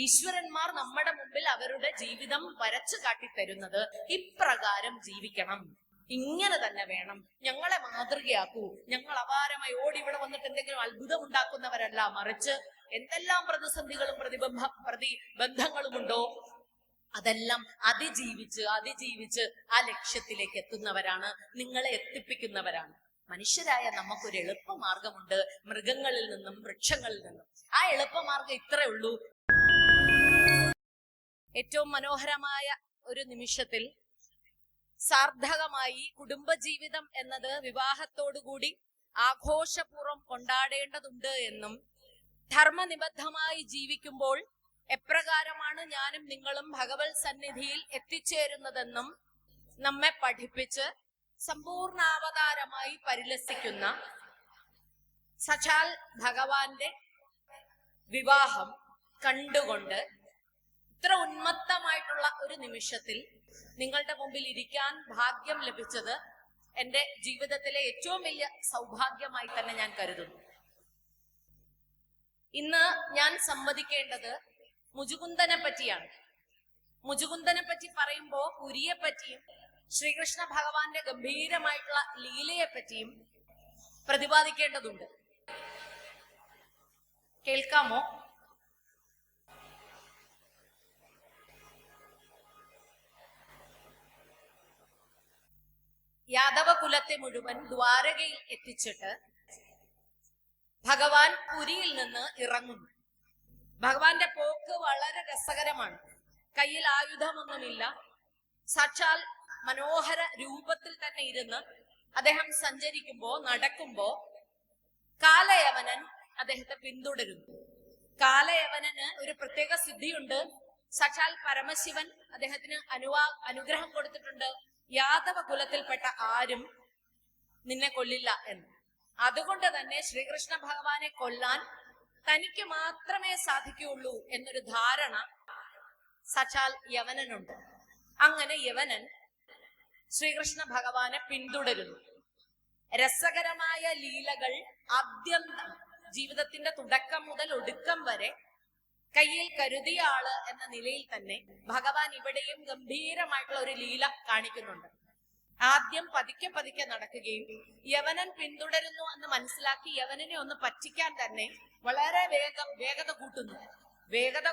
ഈശ്വരന്മാർ നമ്മുടെ മുമ്പിൽ അവരുടെ ജീവിതം വരച്ചു കാട്ടിത്തരുന്നത് ഇപ്രകാരം ജീവിക്കണം, ഇങ്ങനെ തന്നെ വേണം, ഞങ്ങളെ മാതൃകയാക്കൂ, ഞങ്ങൾ അപാരമായി ഓടി ഇവിടെ വന്നിട്ട് എന്തെങ്കിലും അത്ഭുതം ഉണ്ടാക്കുന്നവരല്ല, മറിച്ച് എന്തെല്ലാം പ്രതിസന്ധികളും പ്രതിബന്ധങ്ങളുമുണ്ടോ അതെല്ലാം അതിജീവിച്ച് ആ ലക്ഷ്യത്തിലേക്ക് എത്തുന്നവരാണ്, നിങ്ങളെ എത്തിപ്പിക്കുന്നവരാണ്. മനുഷ്യരായ നമുക്കൊരു എളുപ്പമാർഗമുണ്ട് മൃഗങ്ങളിൽ നിന്നും വൃക്ഷങ്ങളിൽ നിന്നും. ആ എളുപ്പമാർഗം ഇത്രേ ഉള്ളൂ. ഏറ്റവും മനോഹരമായ ഒരു നിമിഷത്തിൽ സാർത്ഥകമായി കുടുംബജീവിതം എന്നത് വിവാഹത്തോടുകൂടി ആഘോഷപൂർവ്വം കൊണ്ടാടേണ്ടതുണ്ട് എന്നും ധർമ്മനിബദ്ധമായി ജീവിക്കുമ്പോൾ എപ്രകാരമാണ് ഞാനും നിങ്ങളും ഭഗവത് സന്നിധിയിൽ എത്തിച്ചേരുന്നതെന്നും നമ്മെ പഠിപ്പിച്ച് സമ്പൂർണാവതാരമായി പരിലസിക്കുന്ന സാക്ഷാൽ ഭഗവാന്റെ വിവാഹം കണ്ടുകൊണ്ട് ഇത്ര ഉന്മത്തമായിട്ടുള്ള ഒരു നിമിഷത്തിൽ നിങ്ങളുടെ മുമ്പിൽ ഇരിക്കാൻ ഭാഗ്യം ലഭിച്ചത് എന്റെ ജീവിതത്തിലെ ഏറ്റവും വലിയ സൗഭാഗ്യമായി തന്നെ ഞാൻ കരുതുന്നു. ഇന്ന് ഞാൻ സംവദിക്കേണ്ടത് മുചുകുന്ദനെ പറ്റിയാണ്. മുചുകുന്ദനെ പറ്റി പറയുമ്പോ പുരിയെ പറ്റിയും ശ്രീകൃഷ്ണ ഭഗവാന്റെ ഗംഭീരമായിട്ടുള്ള ലീലയെ പറ്റിയും പ്രതിപാദിക്കേണ്ടതുണ്ട്. കേൾക്കാമോ? യാദവ കുലത്തെ മുഴുവൻ ദ്വാരകയിൽ എത്തിച്ചിട്ട് ഭഗവാൻ പുരിയിൽ നിന്ന് ഇറങ്ങുന്നു. ഭഗവാന്റെ പോക്ക് വളരെ രസകരമാണ്. കയ്യിൽ ആയുധമൊന്നുമില്ല. സാക്ഷാൽ മനോഹര രൂപത്തിൽ തന്നെ ഇരുന്ന് അദ്ദേഹം സഞ്ചരിക്കുമ്പോ, നടക്കുമ്പോ കാലയവനൻ അദ്ദേഹത്തെ പിന്തുടരുന്നു. കാലയവനന് ഒരു പ്രത്യേക സിദ്ധിയുണ്ട്. സാക്ഷാൽ പരമശിവൻ അദ്ദേഹത്തിന് അനുഗ്രഹം കൊടുത്തിട്ടുണ്ട്. യാദവ കുലത്തിൽപ്പെട്ട ആരും നിന്നെ കൊല്ലില്ല എന്ന്. അതുകൊണ്ട് തന്നെ ശ്രീകൃഷ്ണ ഭഗവാനെ കൊല്ലാൻ തനിക്ക് മാത്രമേ സാധിക്കുകയുള്ളൂ എന്നൊരു ധാരണ സാക്ഷാൽ യവനനുണ്ട്. അങ്ങനെ യവനൻ ശ്രീകൃഷ്ണ ഭഗവാനെ പിന്തുടരുന്നു. രസകരമായ ലീലകൾ ആദ്യന്തം ജീവിതത്തിന്റെ തുടക്കം മുതൽ ഒടുക്കം വരെ കയ്യിൽ കരുതിയ ആള് എന്ന നിലയിൽ തന്നെ ഭഗവാൻ ഇവിടെയും ഗംഭീരമായിട്ടുള്ള ഒരു ലീല കാണിക്കുന്നുണ്ട്. ആദ്യം പതുക്കെ പതുക്കെ നടക്കുകയും യവനൻ പിന്തുടരുന്നു എന്ന് മനസ്സിലാക്കി യവനനെ ഒന്ന് പറ്റിക്കാൻ തന്നെ വളരെ വേഗത കൂട്ടുന്നു. വേഗത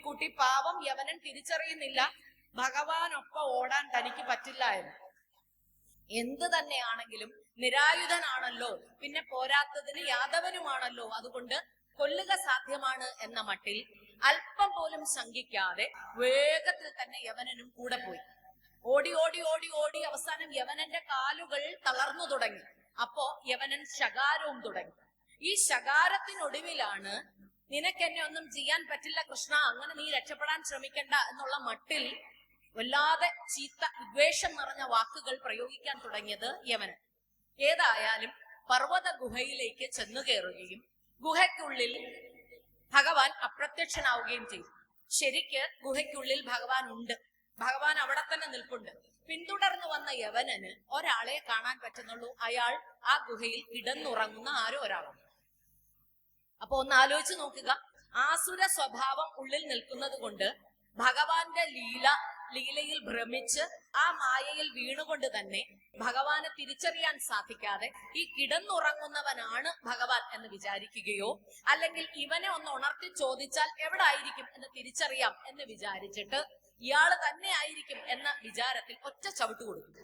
കൂട്ടി പാവം യവനൻ തിരിച്ചറിയുന്നില്ല ഭഗവാനൊപ്പം ഓടാൻ തനിക്ക് പറ്റില്ല എന്ന്. എന്ത് തന്നെയാണെങ്കിലും നിരായുധനാണല്ലോ, പിന്നെ പോരാത്തതിന് യാദവനുമാണല്ലോ, അതുകൊണ്ട് കൊല്ലുക സാധ്യമാണ് എന്ന മട്ടിൽ അല്പം പോലും ശങ്കിക്കാതെ വേഗത്തിൽ തന്നെ യവനനും കൂടെ പോയി. ഓടി ഓടി ഓടി ഓടി അവസാനം യവനന്റെ കാലുകൾ തളർന്നു തുടങ്ങി. അപ്പോ യവനൻ ശകാരവും തുടങ്ങി. ഈ ശകാരത്തിനൊടുവിലാണ് നിനക്കെന്നെ ഒന്നും ചെയ്യാൻ പറ്റില്ല കൃഷ്ണ, അങ്ങനെ നീ രക്ഷപ്പെടാൻ ശ്രമിക്കണ്ട എന്നുള്ള മട്ടിൽ വല്ലാതെ ചീത്ത വിദ്വേഷം നിറഞ്ഞ വാക്കുകൾ പ്രയോഗിക്കാൻ തുടങ്ങിയത് യവനൻ. ഏതായാലും പർവ്വത ഗുഹയിലേക്ക് ചെന്നു കയറുകയും ഗുഹയ്ക്കുള്ളിൽ ഭഗവാൻ അപ്രത്യക്ഷനാവുകയും ചെയ്തു. ശരിക്ക് ഗുഹയ്ക്കുള്ളിൽ ഭഗവാൻ ഉണ്ട്. ഭഗവാൻ അവിടെ തന്നെ നിൽപ്പുണ്ട്. പിന്തുടർന്നു വന്ന യവനന് ഒരാളെ കാണാൻ പറ്റുന്നുള്ളൂ. അയാൾ ആ ഗുഹയിൽ കിടന്നുറങ്ങുന്ന ആരോ ഒരാളാണ്. അപ്പൊ ഒന്ന് ആലോചിച്ച് നോക്കുക. ആസുര സ്വഭാവം ഉള്ളിൽ നിൽക്കുന്നത് കൊണ്ട് ഭഗവാന്റെ ലീലയിൽ ഭ്രമിച്ച് ആ മായയിൽ വീണുകൊണ്ട് തന്നെ ഭഗവാനെ തിരിച്ചറിയാൻ സാധിക്കാതെ ഈ കിടന്നുറങ്ങുന്നവനാണ് ഭഗവാൻ എന്ന് വിചാരിക്കുകയോ, അല്ലെങ്കിൽ ഇവനെ ഒന്ന് ഉണർത്തി ചോദിച്ചാൽ എവിടെ ആയിരിക്കും എന്ന് തിരിച്ചറിയാം എന്ന് വിചാരിച്ചിട്ട് ഇയാള് തന്നെ ആയിരിക്കും എന്ന വിചാരത്തിൽ ഒറ്റ ചവിട്ട് കൊടുക്കും.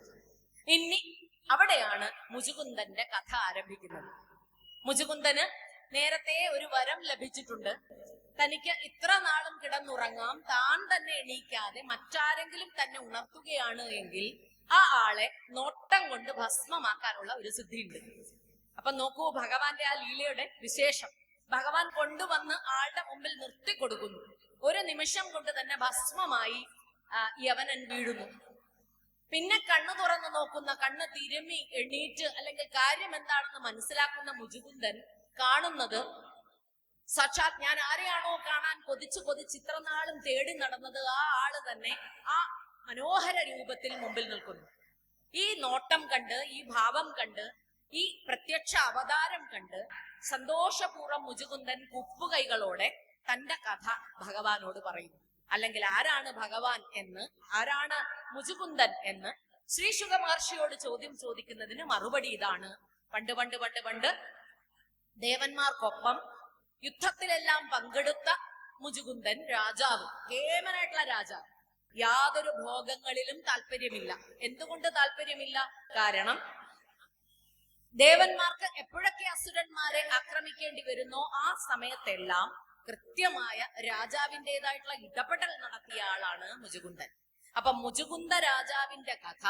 ഇനി അവിടെയാണ് മുചുകുന്ദന്റെ കഥ ആരംഭിക്കുന്നത്. മുചുകുന്ദന് നേരത്തെ ഒരു വരം ലഭിച്ചിട്ടുണ്ട്. തനിക്ക് ഇത്ര നാളും കിടന്നുറങ്ങാം, താൻ തന്നെ എണീക്കാതെ മറ്റാരെങ്കിലും തന്നെ ഉണർത്തുകയാണ് എങ്കിൽ ആ ആളെ നോട്ടം കൊണ്ട് ഭസ്മമാക്കാനുള്ള ഒരു സിദ്ധിയുണ്ട്. അപ്പൊ നോക്കൂ ഭഗവാന്റെ ആ ലീലയുടെ വിശേഷം. ഭഗവാൻ കൊണ്ടുവന്ന് ആളുടെ മുമ്പിൽ നിർത്തി കൊടുക്കുന്നു. ഒരു നിമിഷം കൊണ്ട് തന്നെ ഭസ്മമായി യവനൻ വീഴുന്നു. പിന്നെ കണ്ണു തുറന്നു നോക്കുന്ന, കണ്ണ് തിരുമ്മി എണീറ്റ് അല്ലെങ്കിൽ കാര്യം എന്താണെന്ന് മനസ്സിലാക്കുന്ന മുചുകുന്ദൻ കാണുന്നത് സാക്ഷാത് ഞാൻ ആരെയാണോ കാണാൻ കൊതിച്ച് ഇത്ര നാളും തേടി നടന്നത് ആ ആള് തന്നെ ആ മനോഹര രൂപത്തിൽ മുമ്പിൽ നിൽക്കുന്നു. ഈ നോട്ടം കണ്ട്, ഈ ഭാവം കണ്ട്, ഈ പ്രത്യക്ഷ അവതാരം കണ്ട് സന്തോഷപൂർവ്വം മുചുകുന്ദൻ കുപ്പുകൈകളോടെ തന്റെ കഥ ഭഗവാനോട് പറയുന്നു. അല്ലെങ്കിൽ ആരാണ് ഭഗവാൻ എന്ന്, ആരാണ് മുചുകുന്ദൻ എന്ന് ശ്രീ ശുക മഹർഷിയോട് ചോദ്യം ചോദിക്കുന്നതിന് മറുപടി ഇതാണ്. പണ്ട് പണ്ട് പണ്ട് പണ്ട് ദേവന്മാർക്കൊപ്പം യുദ്ധത്തിലെല്ലാം പങ്കെടുത്ത മുചുകുന്ദൻ രാജാവ്, കേമനായിട്ടുള്ള രാജാവ്, യാതൊരു ഭോഗങ്ങളിലും താല്പര്യമില്ല. എന്തുകൊണ്ട് താല്പര്യമില്ല? കാരണം ദേവന്മാർക്ക് എപ്പോഴൊക്കെ അസുരന്മാരെ ആക്രമിക്കേണ്ടി വരുന്നോ ആ സമയത്തെല്ലാം കൃത്യമായ രാജാവിൻ്റെതായിട്ടുള്ള ഇടപെടൽ നടത്തിയ ആളാണ് മുചുകുന്ദൻ. അപ്പൊ മുചുകുന്ദ രാജാവിന്റെ കഥ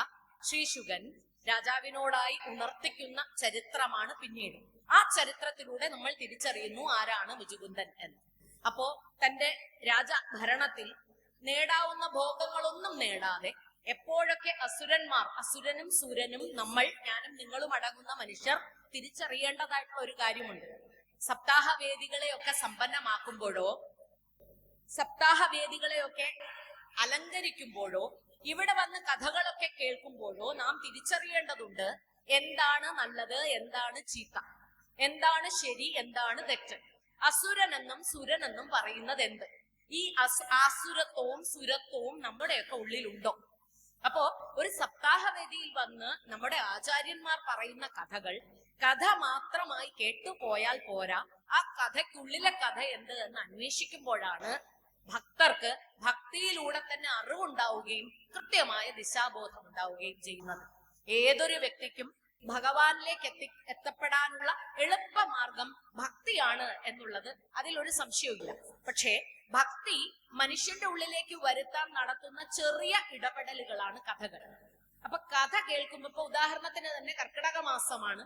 ശ്രീശുകൻ രാജാവിനോടായി ഉണർത്തിക്കുന്ന ചരിത്രമാണ് പിന്നീട്. ആ ചരിത്രത്തിലൂടെ നമ്മൾ തിരിച്ചറിയുന്നു ആരാണ് മുചുകുന്ദൻ എന്ന്. അപ്പോ തന്റെ രാജഭരണത്തിൽ നേടാവുന്ന ഭോഗങ്ങളൊന്നും നേടാതെ എപ്പോഴൊക്കെ അസുരനും സൂരനും നമ്മൾ, ഞാനും നിങ്ങളും അടങ്ങുന്ന മനുഷ്യർ തിരിച്ചറിയേണ്ടതായിട്ടുള്ള ഒരു കാര്യമുണ്ട്. സപ്താഹവേദികളെയൊക്കെ സമ്പന്നമാക്കുമ്പോഴോ സപ്താഹവേദികളെയൊക്കെ അലങ്കരിക്കുമ്പോഴോ ഇവിടെ വന്ന് കഥകളൊക്കെ കേൾക്കുമ്പോഴോ നാം തിരിച്ചറിയേണ്ടതുണ്ട് എന്താണ് നല്ലത്, എന്താണ് ചീത്ത, എന്താണ് ശരി, എന്താണ് തെറ്റ്. അസുരനെന്നും സുരനെന്നും പറയുന്നത് എന്ത്? ഈ ആസുരത്വവും സുരത്വവും നമ്മുടെയൊക്കെ ഉള്ളിലുണ്ടോ? അപ്പോ ഒരു സപ്താഹവേദിയിൽ വന്ന് നമ്മുടെ ആചാര്യന്മാർ പറയുന്ന കഥകൾ കഥ മാത്രമായി കേട്ടുപോയാൽ പോരാ, ആ കഥയ്ക്കുള്ളിലെ കഥ എന്ത് എന്ന് അന്വേഷിക്കുമ്പോഴാണ് ഭക്തർക്ക് ഭക്തിയിലൂടെ തന്നെ അറിവുണ്ടാവുകയും കൃത്യമായ ദിശാബോധം ഉണ്ടാവുകയും ചെയ്യുന്നത്. ഏതൊരു വ്യക്തിക്കും ഭഗവാനിലേക്ക് എത്തപ്പെടാനുള്ള എളുപ്പമാർഗം ഭക്തിയാണ് എന്നുള്ളത് അതിലൊരു സംശയവുമില്ല. പക്ഷേ ഭക്തി മനുഷ്യന്റെ ഉള്ളിലേക്ക് വരുത്താൻ നടത്തുന്ന ചെറിയ ഇടപെടലുകളാണ് കഥകൾ. അപ്പൊ കഥ കേൾക്കുമ്പോ, ഇപ്പൊ ഉദാഹരണത്തിന് തന്നെ കർക്കിടക മാസമാണ്,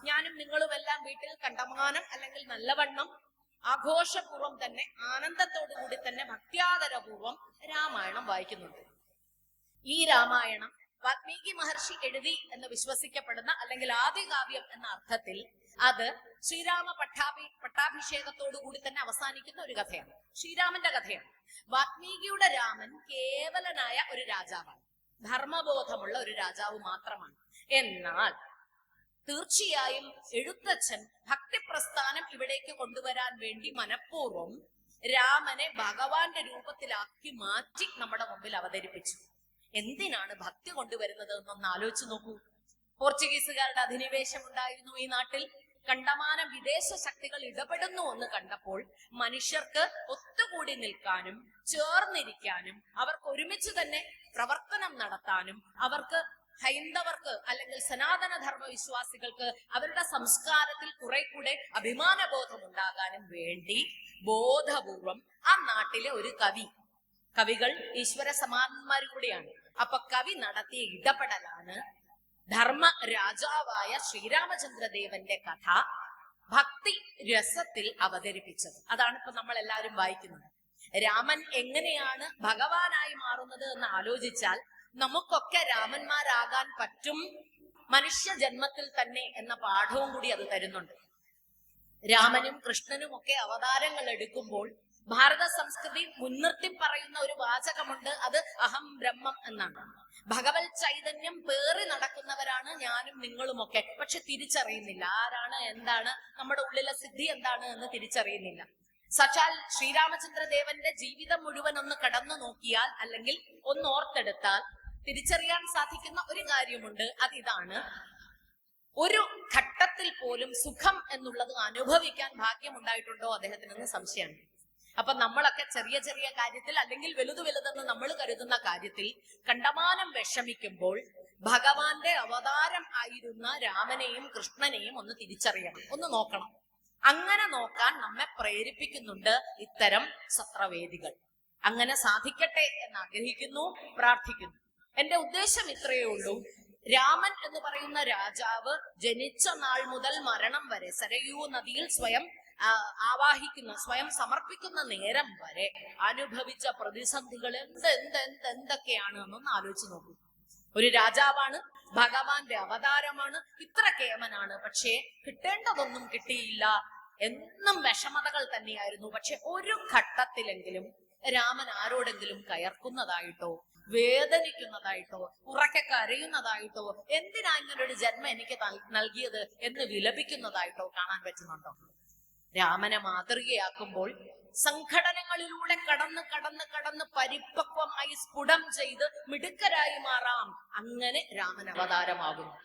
ഞാനും നിങ്ങളും എല്ലാം വീട്ടിൽ കണ്ടമാനം അല്ലെങ്കിൽ നല്ലവണ്ണം ആഘോഷപൂർവ്വം തന്നെ ആനന്ദത്തോടു കൂടി തന്നെ ഭക്ത്യാദരപൂർവ്വം രാമായണം വായിക്കുന്നുണ്ട്. ഈ രാമായണം വാൽമീകി മഹർഷി എഴുതി എന്ന് വിശ്വസിക്കപ്പെടുന്ന അല്ലെങ്കിൽ ആദികാവ്യം എന്ന അർത്ഥത്തിൽ അത് ശ്രീരാമ പട്ടാഭിഷേകത്തോടു കൂടി തന്നെ അവസാനിക്കുന്ന ഒരു കഥയാണ്. ശ്രീരാമന്റെ കഥയാണ്. വാൽമീകിയുടെ രാമൻ കേവലനായ ഒരു രാജാവാണ്, ധർമ്മബോധമുള്ള ഒരു രാജാവ് മാത്രമാണ്. എന്നാൽ തീർച്ചയായും എഴുത്തച്ഛൻ ഭക്തിപ്രസ്ഥാനം ഇവിടേക്ക് കൊണ്ടുവരാൻ വേണ്ടി മനഃപൂർവ്വം രാമനെ ഭഗവാന്റെ രൂപത്തിലാക്കി മാറ്റി നമ്മുടെ മുമ്പിൽ അവതരിപ്പിച്ചു. എന്തിനാണ് ഭക്തി കൊണ്ടുവരുന്നത് എന്നൊന്ന് ആലോചിച്ച് നോക്കൂ. പോർച്ചുഗീസുകാരുടെ അധിനിവേശം ഉണ്ടായിരുന്നു ഈ നാട്ടിൽ. കണ്ടമാനം വിദേശ ശക്തികൾ ഇടപെടുന്നു എന്ന് കണ്ടപ്പോൾ മനുഷ്യർക്ക് ഒത്തുകൂടി നിൽക്കാനും ചേർന്നിരിക്കാനും അവർക്ക് ഒരുമിച്ച് തന്നെ പ്രവർത്തനം നടത്താനും അവർക്ക് ഹൈന്ദവർക്ക് അല്ലെങ്കിൽ സനാതന ധർമ്മ വിശ്വാസികൾക്ക് അവരുടെ സംസ്കാരത്തിൽ കുറെ കൂടെ അഭിമാനബോധം ഉണ്ടാകാനും വേണ്ടി ബോധപൂർവം ആ നാട്ടിലെ ഒരു കവികൾ ഈശ്വര സമാനന്മാരും കൂടിയാണ്. അപ്പൊ കവി നടത്തിയ ഇടപെടലാണ് ധർമ്മ രാജാവായ ശ്രീരാമചന്ദ്രദേവന്റെ കഥ ഭക്തി രസത്തിൽ അവതരിപ്പിച്ചത്. അതാണ് ഇപ്പൊ നമ്മൾ എല്ലാവരും വായിക്കുന്നത്. രാമൻ എങ്ങനെയാണ് ഭഗവാനായി മാറുന്നത് എന്ന് ആലോചിച്ചാൽ നമുക്കൊക്കെ രാമന്മാരാകാൻ പറ്റും മനുഷ്യ ജന്മത്തിൽ തന്നെ എന്ന പാഠവും കൂടി അത് തരുന്നുണ്ട്. രാമനും കൃഷ്ണനും ഒക്കെ അവതാരങ്ങൾ എടുക്കുമ്പോൾ ഭാരത സംസ്കൃതി മുൻനിർത്തി പറയുന്ന ഒരു വാചകമുണ്ട്, അത് അഹം ബ്രഹ്മം എന്നാണ്. ഭഗവത് ചൈതന്യം പേറി നടക്കുന്നവരാണ് ഞാനും നിങ്ങളുമൊക്കെ. പക്ഷെ തിരിച്ചറിയുന്നില്ല ആരാണ്, എന്താണ്, നമ്മുടെ ഉള്ളിലെ സിദ്ധി എന്താണ് എന്ന് തിരിച്ചറിയുന്നില്ല. സാക്ഷാൽ ശ്രീരാമചന്ദ്രദേവന്റെ ജീവിതം മുഴുവൻ ഒന്ന് കടന്നു നോക്കിയാൽ അല്ലെങ്കിൽ ഒന്ന് ഓർത്തെടുത്താൽ തിരിച്ചറിയാൻ സാധിക്കുന്ന ഒരു കാര്യമുണ്ട്. അതിതാണ്, ഒരു ഘട്ടത്തിൽ പോലും സുഖം എന്നുള്ളത് അനുഭവിക്കാൻ ഭാഗ്യമുണ്ടായിട്ടുണ്ടോ അദ്ദേഹത്തിനെന്ന് സംശയമാണ്. അപ്പൊ നമ്മളൊക്കെ ചെറിയ ചെറിയ കാര്യത്തിൽ അല്ലെങ്കിൽ വലുതെന്ന് നമ്മൾ കരുതുന്ന കാര്യത്തിൽ കണ്ടമാനം വിഷമിക്കുമ്പോൾ ഭഗവാന്റെ അവതാരം ആയിരുന്ന രാമനെയും കൃഷ്ണനെയും ഒന്ന് തിരിച്ചറിയണം, ഒന്ന് നോക്കണം. അങ്ങനെ നോക്കാൻ നമ്മെ പ്രേരിപ്പിക്കുന്നുണ്ട് ഇത്തരം സത്രവേദികൾ. അങ്ങനെ സാധിക്കട്ടെ എന്ന് ആഗ്രഹിക്കുന്നു, പ്രാർത്ഥിക്കുന്നു. എന്റെ ഉദ്ദേശം ഇത്രയേ ഉള്ളൂ. രാമൻ എന്ന് പറയുന്ന രാജാവ് ജനിച്ച നാൾ മുതൽ മരണം വരെ സരയൂ നദിയിൽ സ്വയം സ്വയം സമർപ്പിക്കുന്ന നേരം വരെ അനുഭവിച്ച പ്രതിസന്ധികൾ എന്തൊക്കെയാണ് എന്നൊന്ന് ആലോചിച്ച് നോക്കൂ. ഒരു രാജാവാണ്, ഭഗവാന്റെ അവതാരമാണ്, ഇത്ര കേമനാണ്, പക്ഷേ കിട്ടേണ്ടതൊന്നും കിട്ടിയില്ല, എന്നും വിഷമതകൾ തന്നെയായിരുന്നു. പക്ഷെ ഒരു ഘട്ടത്തിലെങ്കിലും രാമൻ ആരോടെങ്കിലും കയർക്കുന്നതായിട്ടോ വേദനിക്കുന്നതായിട്ടോ ഉറക്കെ കരയുന്നതായിട്ടോ എന്തിനാ ഇങ്ങനൊരു ജന്മം എനിക്ക് നൽകിയത് എന്ന് വിലപിക്കുന്നതായിട്ടോ കാണാൻ പറ്റുന്നുണ്ടോ? രാമനെ മാതൃകയാക്കുമ്പോൾ സംഘടനകളിലൂടെ കടന്ന് കടന്ന് കടന്ന് പരിപക്വമായി സ്ഫുടം ചെയ്ത് മിടുക്കരായി മാറാം. അങ്ങനെ രാമൻ അവതാരമാകുന്നു.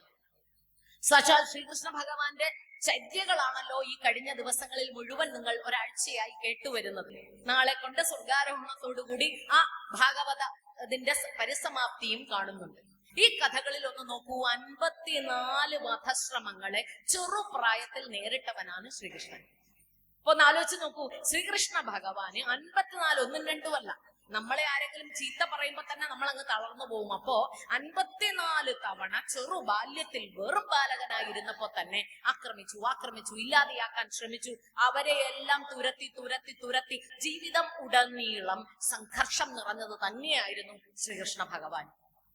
സാക്ഷാൽ ശ്രീകൃഷ്ണ ഭഗവാന്റെ ചര്യകളാണല്ലോ ഈ കഴിഞ്ഞ ദിവസങ്ങളിൽ മുഴുവൻ നിങ്ങൾ ഒരാഴ്ചയായി കേട്ടുവരുന്നത്. നാളെ കൊണ്ട് സ്വർഗാരോഹണത്തോടുകൂടി ആ ഭാഗവത അതിന്റെ പരിസമാപ്തിയും കാണുന്നുണ്ട്. ഈ കഥകളിൽ ഒന്ന് നോക്കൂ, 54 വധശ്രമങ്ങളെ ചെറുപ്രായത്തിൽ നേരിട്ടവനാണ് ശ്രീകൃഷ്ണൻ. അപ്പൊ ഒന്ന് ആലോചിച്ച് നോക്കൂ, ശ്രീകൃഷ്ണ ഭഗവാന് 54 ഒന്നും രണ്ടും അല്ല. നമ്മളെ ആരെങ്കിലും ചീത്ത പറയുമ്പോ തന്നെ നമ്മൾ അങ്ങ് തളർന്നു പോകും. അപ്പോ 54 തവണ ചെറു ബാല്യത്തിൽ വെറും ബാലകനായിരുന്നപ്പോ തന്നെ ആക്രമിച്ചു, ഇല്ലാതെയാക്കാൻ ശ്രമിച്ചു. അവരെയെല്ലാം തുരത്തി ജീവിതം ഉടനീളം സംഘർഷം നിറഞ്ഞത് തന്നെയായിരുന്നു ശ്രീകൃഷ്ണ ഭഗവാൻ.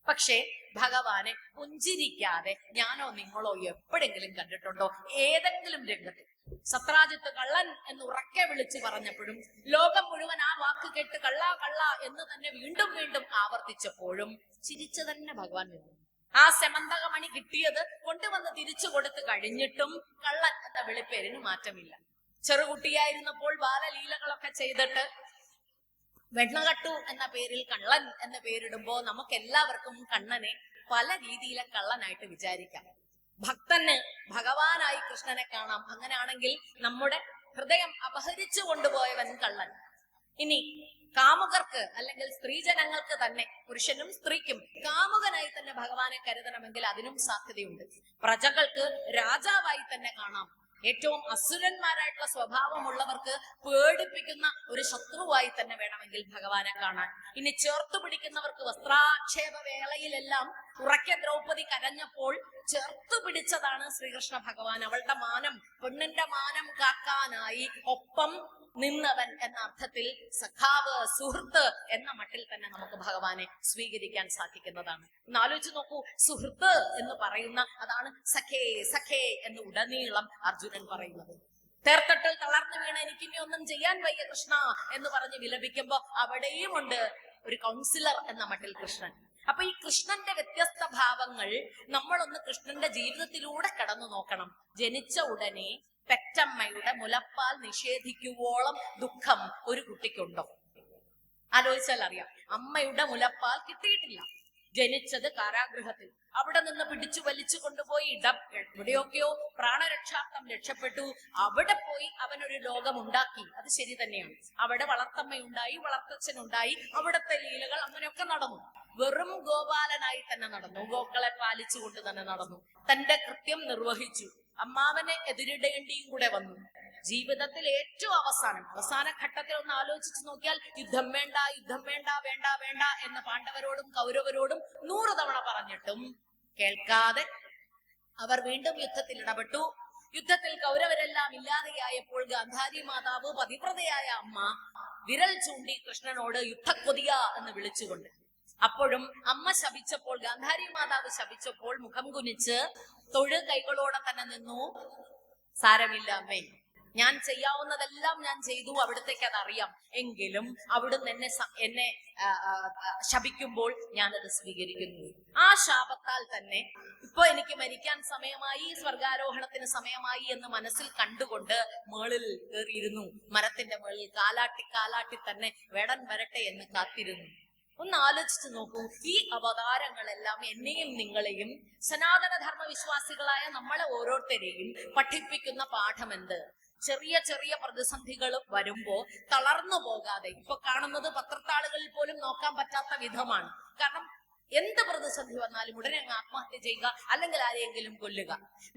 പക്ഷേ ഭഗവാനെ പുഞ്ചിരിക്കാതെ ഞാനോ നിങ്ങളോ എപ്പോഴെങ്കിലും കണ്ടിട്ടുണ്ടോ? ഏതെങ്കിലും രംഗത്ത് സത്രാജിത്ത് കള്ളൻ എന്ന് ഉറക്കെ വിളിച്ചു പറഞ്ഞപ്പോഴും ലോകം മുഴുവൻ ആ വാക്ക് കേട്ട് കള്ള കള്ള എന്ന് തന്നെ വീണ്ടും വീണ്ടും ആവർത്തിച്ചപ്പോഴും ചിരിച്ചു തന്നെ ഭഗവാൻ നിന്നു. ആ സെമന്തകമണി കിട്ടിയത് കൊണ്ടുവന്ന് തിരിച്ചു കൊടുത്തു കഴിഞ്ഞിട്ടും കള്ളൻ എന്ന വിളിപ്പേരിന് മാറ്റമില്ല. ചെറുകുട്ടിയായിരുന്നപ്പോൾ ബാലലീലകളൊക്കെ ചെയ്തിട്ട് വെണ്ണകട്ടു എന്ന പേരിൽ കള്ളൻ എന്ന പേരിടുമ്പോ നമുക്ക് എല്ലാവർക്കും കണ്ണനെ പല രീതിയിലെ കള്ളനായിട്ട് വിചാരിക്കാം. ഭക്തന് ഭഗവാനായി കൃഷ്ണനെ കാണാം. അങ്ങനെയാണെങ്കിൽ നമ്മുടെ ഹൃദയം അപഹരിച്ചു കൊണ്ടുപോയവൻ കള്ളൻ. ഇനി കാമുകർക്ക് അല്ലെങ്കിൽ സ്ത്രീജനങ്ങൾക്ക് തന്നെ, പുരുഷനും സ്ത്രീക്കും കാമുകനായി തന്നെ ഭഗവാനെ കരുതണമെങ്കിൽ അതിനും സാധ്യതയുണ്ട്. പ്രജകൾക്ക് രാജാവായി തന്നെ കാണാം. ഏറ്റവും അസുരന്മാരായിട്ടുള്ള സ്വഭാവമുള്ളവർക്ക് പേടിപ്പിക്കുന്ന ഒരു ശത്രുവായി തന്നെ വേണമെങ്കിൽ ഭഗവാനെ കാണാൻ. ഇനി ചേർത്തു പിടിക്കുന്നവർക്ക് വസ്ത്രാക്ഷേപ വേളയിലെല്ലാം ഉറക്കെ ദ്രൗപദി കരഞ്ഞപ്പോൾ ചേർത്തു പിടിച്ചതാണ് ശ്രീകൃഷ്ണ ഭഗവാൻ. അവളുടെ മാനം, പെണ്ണിന്റെ മാനം കാക്കാനായി ഒപ്പം നിന്നവൻ എന്ന അർത്ഥത്തിൽ സഖാവ്, സുഹൃത്ത് എന്ന മട്ടിൽ തന്നെ നമുക്ക് ഭഗവാനെ സ്വീകരിക്കാൻ സാധിക്കുന്നതാണ്. ഒന്ന് ആലോചിച്ച് നോക്കൂ, സുഹൃത്ത് എന്ന് പറയുന്ന അതാണ് സഖേ സഖേ എന്ന് ഉടനീളം അർജുനൻ പറയുന്നത്. തേർത്തട്ടിൽ തളർന്നു വീണ എനിക്കിനി ഒന്നും ചെയ്യാൻ വയ്യ കൃഷ്ണ എന്ന് പറഞ്ഞ് വിലപിക്കുമ്പോ അവിടെയും ഉണ്ട് ഒരു കൗൺസിലർ എന്ന മട്ടിൽ കൃഷ്ണൻ. അപ്പൊ ഈ കൃഷ്ണന്റെ വ്യത്യസ്ത ഭാവങ്ങൾ നമ്മളൊന്ന് കൃഷ്ണന്റെ ജീവിതത്തിലൂടെ കടന്നു നോക്കണം. ജനിച്ച ഉടനെ പെറ്റമ്മയുടെ മുലപ്പാൽ നിഷേധിക്കുവോളം ദുഃഖം ഒരു കുട്ടിക്കുണ്ടോ? ആലോചിച്ചാൽ അറിയാം. അമ്മയുടെ മുലപ്പാൽ കിട്ടിയിട്ടില്ല, ജനിച്ചത് കാരാഗൃഹത്തിൽ, അവിടെ നിന്ന് പിടിച്ചു വലിച്ചു കൊണ്ടുപോയി എവിടെയൊക്കെയോ പ്രാണരക്ഷാർത്ഥം രക്ഷപ്പെട്ടു. അവിടെ പോയി അവനൊരു ലോകം ഉണ്ടാക്കി. അത് ശരി തന്നെയാണ്. അവിടെ വളർത്തമ്മയുണ്ടായി, വളർത്തച്ഛനുണ്ടായി, അവിടുത്തെ ലീലകൾ അങ്ങനെയൊക്കെ നടന്നു. വെറും ഗോപാലനായി തന്നെ നടന്നു, ഗോക്കളെ പാലിച്ചുകൊണ്ട് തന്നെ നടന്നു, തന്റെ കൃത്യം നിർവഹിച്ചു. അമ്മാവനെ എതിരിടേണ്ടിയും കൂടെ വന്നു. ജീവിതത്തിൽ ഏറ്റവും അവസാന ഘട്ടത്തിൽ ഒന്ന് ആലോചിച്ച് നോക്കിയാൽ യുദ്ധം വേണ്ട വേണ്ട വേണ്ട എന്ന് പാണ്ഡവരോടും കൗരവരോടും 100 തവണ പറഞ്ഞിട്ടും കേൾക്കാതെ അവർ വീണ്ടും യുദ്ധത്തിൽ ഇടപെട്ടു. യുദ്ധത്തിൽ കൗരവരെല്ലാം ഇല്ലാതെയായപ്പോൾ ഗാന്ധാരി മാതാവ്, പതിവ്രതയായ അമ്മ, വിരൽ ചൂണ്ടി കൃഷ്ണനോട് യുദ്ധക്കൊതിയ എന്ന് വിളിച്ചുകൊണ്ട്. അപ്പോഴും അമ്മ ശപിച്ചപ്പോൾ, ഗാന്ധാരി മാതാവ് ശപിച്ചപ്പോൾ മുഖം കുനിച്ച് കൈകളോടെ തന്നെ നിന്നു. സാരമില്ല അമ്മേ, ഞാൻ ചെയ്യാവുന്നതെല്ലാം ഞാൻ ചെയ്തു, അവിടത്തേക്ക് അതറിയാം. എങ്കിലും അവിടുന്ന് എന്നെ ശപിക്കുമ്പോൾ ഞാനത് സ്വീകരിക്കുന്നു. ആ ശാപത്താൽ തന്നെ ഇപ്പൊ എനിക്ക് മരിക്കാൻ സമയമായി, സ്വർഗാരോഹണത്തിന് സമയമായി എന്ന് മനസ്സിൽ കണ്ടുകൊണ്ട് മേളിൽ കയറിയിരുന്നു. മരത്തിന്റെ മേളിൽ കാലാട്ടി തന്നെ വേടൻ വരട്ടെ എന്ന് കാത്തിരുന്നു. ഒന്ന് ആലോചിച്ച് നോക്കൂ, ഈ അവതാരങ്ങളെല്ലാം എന്നെയും നിങ്ങളെയും സനാതനധർമ്മ വിശ്വാസികളായ നമ്മളെ ഓരോരുത്തരെയും പഠിപ്പിക്കുന്ന പാഠം എന്ത്? ചെറിയ ചെറിയ പ്രതിസന്ധികൾ വരുമ്പോ തളർന്നു പോകാതെ, ഇപ്പൊ കാണുന്നത് പത്രത്താളുകളിൽ പോലും നോക്കാൻ പറ്റാത്ത വിധമാണ്. കാരണം എന്ത് പ്രതിസന്ധി വന്നാലും ഉടനെ അങ്ങ് ആത്മഹത്യ ചെയ്യുക, അല്ലെങ്കിൽ ആരെയെങ്കിലും കൊല്ലുക.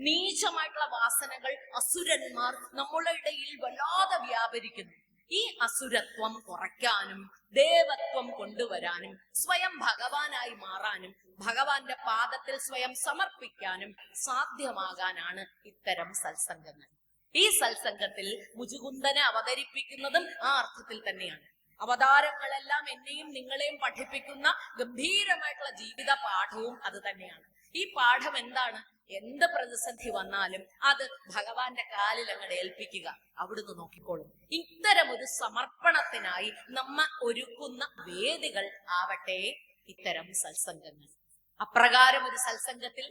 നീചമായിട്ടുള്ള വാസനകൾ, അസുരന്മാർ നമ്മുടെ ഇടയിൽ വല്ലാതെ വ്യാപരിക്കുന്നു. ഈ അസുരത്വം കുറയ്ക്കാനും ദേവത്വം കൊണ്ടുവരാനും സ്വയം ഭഗവാനായി മാറാനും ഭഗവാന്റെ പാദത്തിൽ സ്വയം സമർപ്പിക്കാനും സാധ്യമാകാനാണ് ഇത്തരം സത്സംഗങ്ങൾ. ഈ സത്സംഗത്തിൽ മുചുകുന്ദനെ അവതരിപ്പിക്കുന്നതും ആ അർത്ഥത്തിൽ തന്നെയാണ്. അവതാരങ്ങളെല്ലാം എന്നെയും നിങ്ങളെയും പഠിപ്പിക്കുന്ന ഗംഭീരമായിട്ടുള്ള ജീവിത പാഠവും അത് തന്നെയാണ്. ഈ പാഠം എന്താണ്? എന്ത് പ്രതിസന്ധി വന്നാലും അത് ഭഗവാന്റെ കാലിൽ അങ്ങോട്ട് ഏൽപ്പിക്കുക, അവിടുന്ന് നോക്കിക്കോളും. ഇത്തരം ഒരു സമർപ്പണത്തിനായി നമ്മ ഒരുക്കുന്ന വേദികൾ ആവട്ടെ ഇത്തരം സത്സംഗങ്ങൾ. അപ്രകാരം ഒരു സത്സംഗത്തിൽ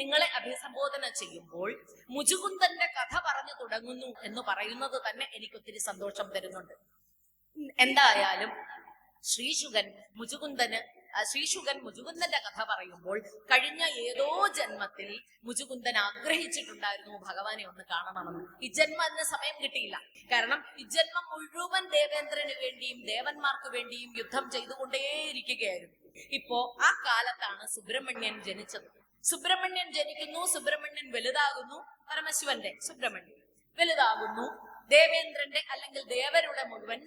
നിങ്ങളെ അഭിസംബോധന ചെയ്യുമ്പോൾ മുചുകുന്ദന്റെ കഥ പറഞ്ഞു തുടങ്ങുന്നു എന്ന് പറയുന്നത് തന്നെ എനിക്ക് ഒത്തിരി സന്തോഷം തരുന്നുണ്ട്. എന്തായാലും ശ്രീശുകൻ മുചുകുന്ദന്റെ കഥ പറയുമ്പോൾ കഴിഞ്ഞ ഏതോ ജന്മത്തിൽ മുചുകുന്ദൻ ആഗ്രഹിച്ചിട്ടുണ്ടായിരുന്നു ഭഗവാനെ ഒന്ന് കാണണമെന്ന്. ഈ ജന്മത്തിന് സമയം കിട്ടിയില്ല. കാരണം ഈ ജന്മം മുഴുവൻ ദേവേന്ദ്രന് വേണ്ടിയും ദേവന്മാർക്ക് വേണ്ടിയും യുദ്ധം ചെയ്തുകൊണ്ടേയിരിക്കുകയായിരുന്നു. ഇപ്പോ ആ കാലത്താണ് സുബ്രഹ്മണ്യൻ ജനിച്ചത്. സുബ്രഹ്മണ്യൻ ജനിക്കുന്നു, സുബ്രഹ്മണ്യൻ വലുതാകുന്നു, പരമശിവന്റെ സുബ്രഹ്മണ്യൻ വലുതാകുന്നു, ദേവേന്ദ്രന്റെ അല്ലെങ്കിൽ ദേവരുടെ മുഴുവൻ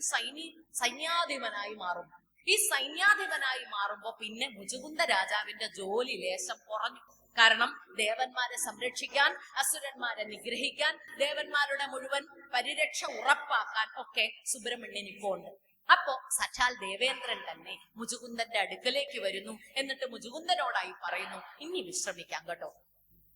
സൈന്യാധിപനായി മാറും. ഈ സൈന്യാധിപനായി മാറുമ്പോ പിന്നെ മുചുകുന്ദ രാജാവിന്റെ ജോലി ലേശം കുറഞ്ഞു. കാരണം ദേവന്മാരെ സംരക്ഷിക്കാൻ, അസുരന്മാരെ നിഗ്രഹിക്കാൻ, ദേവന്മാരുടെ മുഴുവൻ പരിരക്ഷ ഉറപ്പാക്കാൻ ഒക്കെ സുബ്രഹ്മണ്യൻ ഇപ്പോ ഉണ്ട്. അപ്പോ സച്ചാൽ ദേവേന്ദ്രൻ തന്നെ മുചുകുന്ദന്റെ അടുക്കലേക്ക് വരുന്നു. എന്നിട്ട് മുചുകുന്ദനോടായി പറയുന്നു, ഇനി വിശ്രമിക്കാം കേട്ടോ.